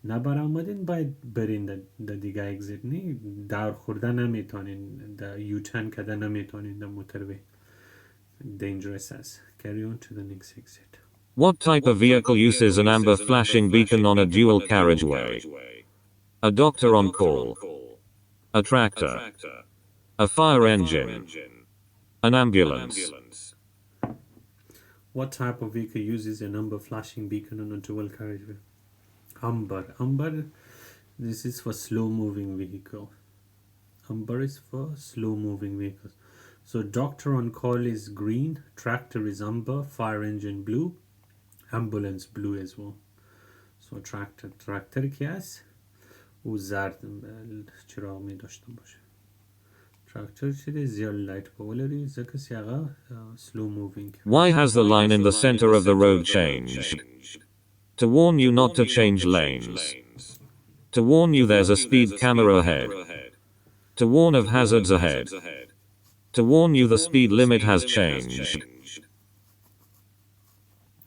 A: نبرآمدین باید برین در دیگه اگزیت نی دور خورده نمیتونین در یوترن کده نمیتونین در موتروی dangerous است carry on to the next exit
B: What type of vehicle uses an amber flashing beacon on a dual carriageway? A doctor on call, a tractor, a fire engine, an ambulance.
A: What type of vehicle uses an amber flashing beacon on a dual carriageway? Amber, this is for slow moving vehicle. Amber is for slow moving vehicles. So doctor on call is green, tractor is amber, fire engine blue, ambulance blue as well. So tractor کی هست؟ او زرد چراغ می داشته باشه. Tractor چیه زیاد لایت پاولری زکه سیاقا slow moving.
B: Why has the line in the center of the road changed? To warn you not to change lanes. To warn you there's a speed camera ahead. To warn of hazards ahead. To warn you the speed limit has changed.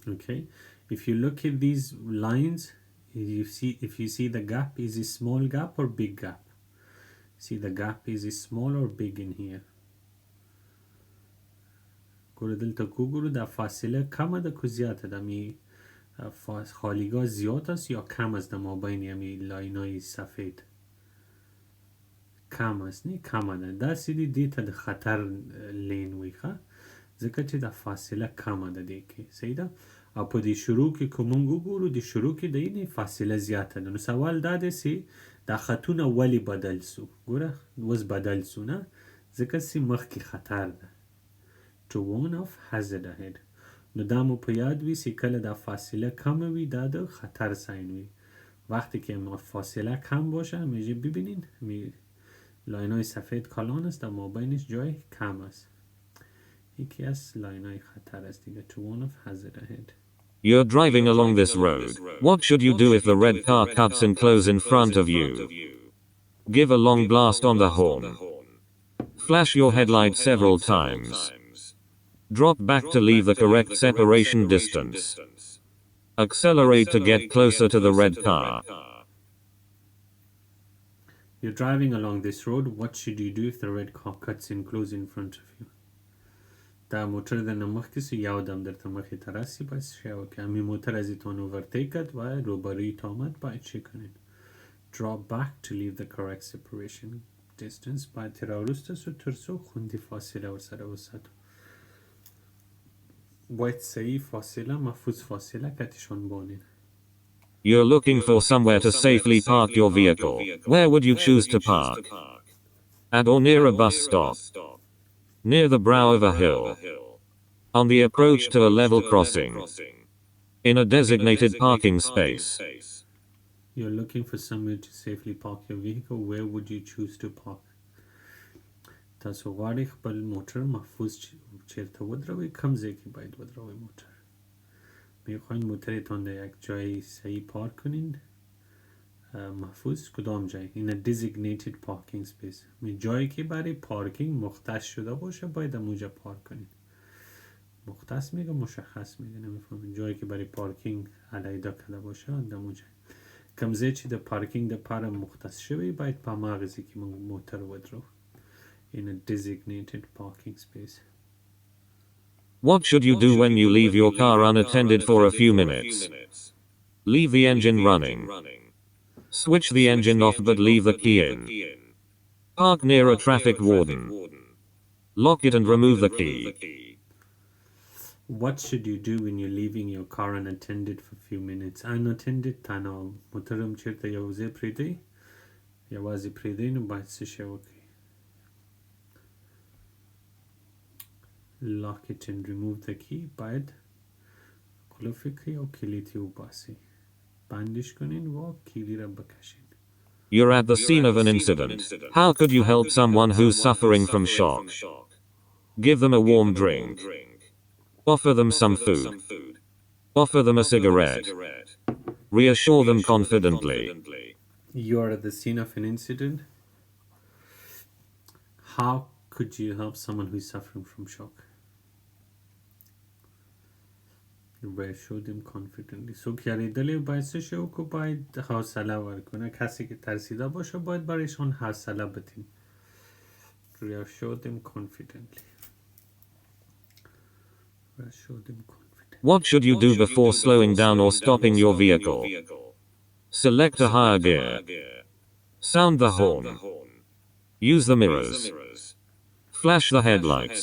A: Okay, if you look at these lines, if you see the gap, is it small gap or big gap? See the gap, is it small or big in here? دلتا گورو در فاصله کم ده که زیاده ده می خالیگاه زیاد است یا کم است در مابین یمی لاینای سفید کم است نی کم ده در سیدی دیتا ده خطر لین وی خواه ځکه چې د فاصله کمه ده دی کې صحیح ده او په دې شروع کې که مونږ وګورو د شروع کې د اینې فاصله زیاته ده نو سوال دا دی چې دا خطونه ولې بدل سو ګوره اوس بدل سو نه ځکه چې مخکې خطر ده to warn of hazard ahead نو دا مو په یاد وي چې کله دا فاصله کمه وي دا د خطر ساین وي وقتی که فاصله کم باشه همیشه ببینین لاینای سفید کالان است در مابینش جای کم است یکی از لاینای خطر است دیگه to warn of hazard ahead.
B: You're driving along this road. What should you do if the red car cuts and close in front of you? Give a long blast on the horn. Flash your headlight several times. Drop back to leave the correct separation distance. Accelerate to get closer to the red car.
A: You're driving along this road. What should you do if the red car cuts in close in front of you? دا موتر د نمخ کسی یو دم در تمخی ترسی باید شیو که همی موتر از ایتان اوورتیکت و روبروی تامد باید چی کنین drop back to leave the correct separation distance باید تراروست سو ترسو خوندی فاصله و سر و سدو باید صحیح فاصله مفوض فاصله کتشان بانین
B: You're looking for somewhere to safely park your vehicle. Where would you choose to park? At or near a bus stop? Near the brow of a hill, on the approach to a level crossing, in a designated parking space.
A: You're looking for somewhere to safely park your vehicle. Where would you choose to park? تاسو غواړئ خپل موټر محفوظ چیرته ودروئ کم ځای کې باید ودروئ موټر میخواین موترتان در یک جای صحیح پارک کنین محفوظ کدام جای این designated parking space می جایی که برای پارکینگ مختص شده باشه باید اونجا پارک کنین مختص میگه مشخص میگه نمیفهمین جایی که برای پارکینگ علیحده کده باشه اونجا کمزه چی در پارکینگ در پر مختص شوی باید پا مغزی که موتر ودرو in a designated parking space.
B: What should you do when you leave your car unattended for a few minutes? Leave the engine running. Switch the engine off but leave the key in. Park near a traffic warden. Lock it and remove the key.
A: What should you do when you're leaving your car unattended for a few minutes? Unattended تنها محترم چرته یوزه پریده یوازی پریده نو باید سشه وکی lock it and remove the key باید کلوفی کی و کلیتی و باسی بندش کنین و کلی را بکشین
B: You're at the scene of an incident. How could you help someone who's suffering from shock? Give them a warm drink. Offer them some food. Offer them a cigarette. Reassure them confidently.
A: You are at the scene of an incident. How could you help someone who is suffering from shock? Reassure them confidently. سوگیریدلی باعث شو که باید حوصله ورکنه. کسی که ترسیده باشه باید برایشان حوصله بدیم. Reassure them confidently. Reassure them confidently.
B: What should you do before slowing down or stopping your vehicle? Select a higher gear. Sound the horn. Use the mirrors. Flash the headlights.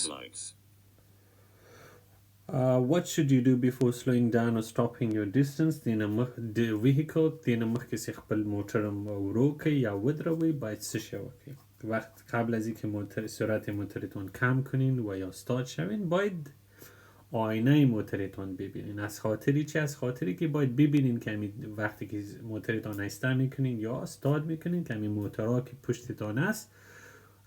A: What should you do before slowing down or stopping your distance? The vehicle دین مخکې چې خپل موټرم ورو کړئ یا ودروئ باید څه شی وکړئ؟ وقت قبل از اینکه سرعت موترتون کم کنین و یا استاد شوین باید آینه موترتون ببینین. از خاطری چی؟ از خاطری که باید ببینین که وقتی که موترتون ایسته میکنین یا استاد میکنین که همین موترها که پشتتان است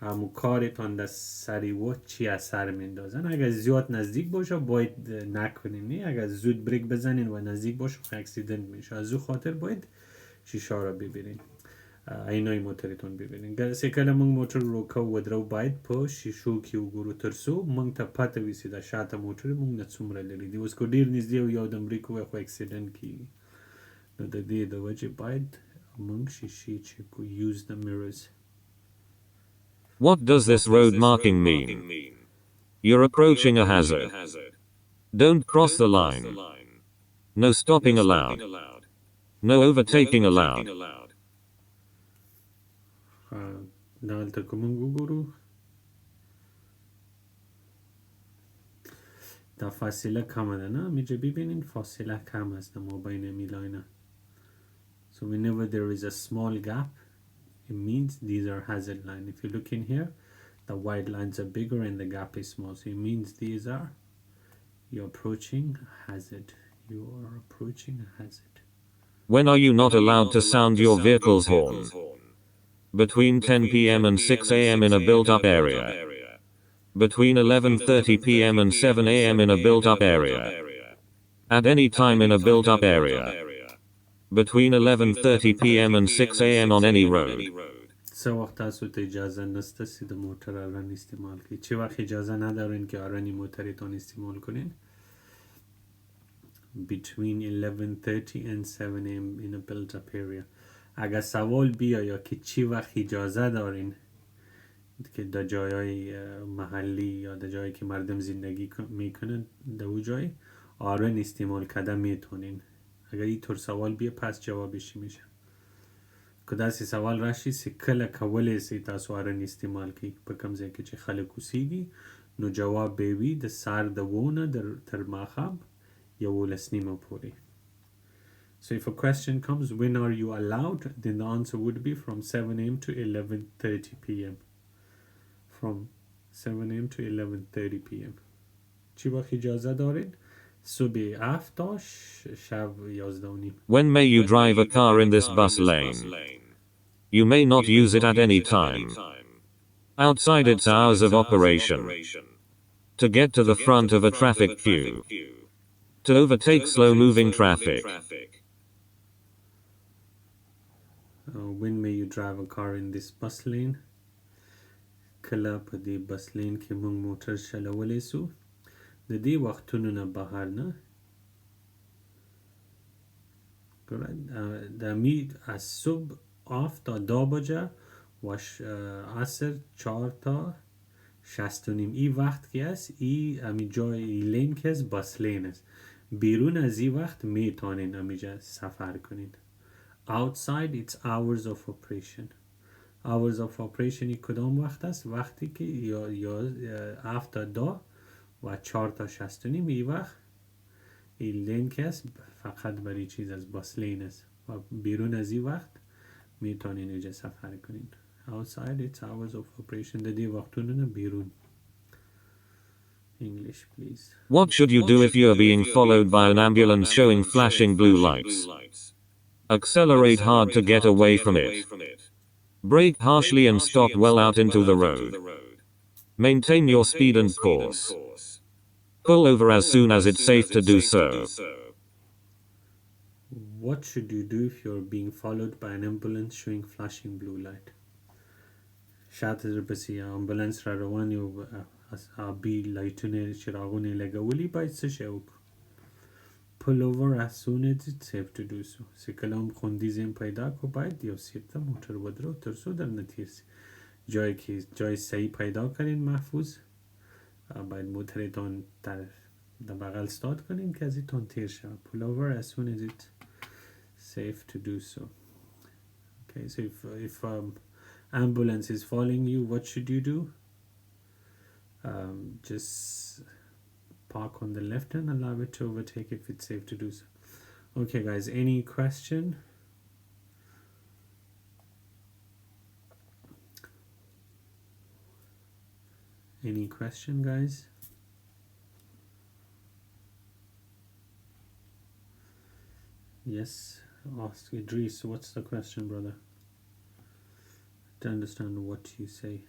A: همون کارتان در سری و چی اثر میندازن. اگر زیاد نزدیک باشه باید نکنین، نه اگر زود بریک بزنین و نزدیک باشه اکسیدنت میشه. از او خاطر باید شیشه را ببینین، اینای موترتون ببینین. سکل من موتر رو که ودرو باید په شیشو کې وګورو ترڅو موږ ته پته وي چې د شاته موټر موږ نه څومره لري دي. اوس که ډیر نږدې یو د امریکو خو اکسیدنت کیږي، نو د دې د وجې باید موږ شیشې چک کو. Use the mirrors.
B: What does this road marking mean? You're approaching a hazard. Don't cross the line. No stopping allowed. No overtaking allowed.
A: دلته که موږ وګورو دا فاصله کمه ده، نه میجه ببینین فاصله کم است ما بین میلاینه. So whenever there is a small gap, it means these are hazard line. If you look in here, the white lines are bigger and the gap is small. So it means these are, you're approaching a hazard. You are approaching a hazard.
B: When are you not allowed to sound your vehicle's horn? Between 10 p.m. and 6 a.m. in a built-up area. Between 11:30 p.m. and 7 a.m. in a built-up area. At any time in a built-up area. Between 11:30 p.m. and 6 a.m. on any road.
A: سه وقت تاسو ته اجازه نسته چې د موټر آرن استعمال کړئ. چه وقت اجازه ندارین که آرنی موترتون استعمال کنین؟ Between 11:30 and 7 a.m. in a built-up area. اگر سوال بیا که چی وقت اجازه دارین که در جایای محلی یا در جایی که مردم زندگی میکنن در او جای آرن استعمال کرده میتونین. اگر اینطور سوال بیا پس جوابش میشه. که داسې سوال راشي چې کله کولی سئ تاسو آرن استعمال کړئ په کوم ځای کې چې خلک اوسیږي، نو جواب به وي د سهار د 9 تر ماښام 11:30 پورې. So if a question comes, when are you allowed? Then the answer would be from 7 a.m. to 11:30 p.m. From 7 a.m. to 11:30 p.m. چی وقت اجازه دارید؟ صبح 7 تا شب 11:30.
B: When may you drive a car in this bus lane? You may not use it at any time. Outside its hours of operation. To get to the front of a traffic queue. To overtake slow-moving traffic.
A: When may you drive a car in this bus lane? کله په دې بس لین کې موږ موټر چلولی سو د دې وختونو نه بهر نه. از صبح 7 تا 2 بجه و عصر 4 تا 6:30. این وقت که است امی جای لین که است بس لین است. بیرون از این وقت میتونین امیجا سفر کنین. Outside its hours of operation. Hours of operation کدام وقت است؟ وقتی که یا 7 تا 2 و 4 تا 6:30 این وقت این لین که است فقط برای چیز از بس لین است و بیرون از این وقت میتونین اینجا سفر کنین. Outside its hours of operation. در دی وقتونه بیرون. English please.
B: What should you do if you are being followed by an ambulance showing flashing blue lights? Accelerate hard to get away from it. Brake harshly and stop well out into the road. Maintain your speed and course. Pull over as soon as it's safe to do so.
A: What should you do if you're being followed by an ambulance showing flashing blue light? شاید درپسې امبولانس را روان یو آبي لایټونه چراغونه لګولي باید څه شی وکړو؟ Pull over as soon as it's safe to do so. چې کله هم خوندي ځای پیدا کو باید یو سیټ ته موټر ودرو تر څو درنه تیر شي. جای صحیح پیدا کردین محفوظ باید موترتان در بغل استاد کنین که از اینتان تیر شود. Pull over as soon as it's safe to do so. Okay, so if ambulance is following you, what should you do? Just park on the left and allow it to overtake if it's safe to do so. Okay guys, any question? Any question guys? Yes, ask Idris, what's the question, brother? To understand what you say.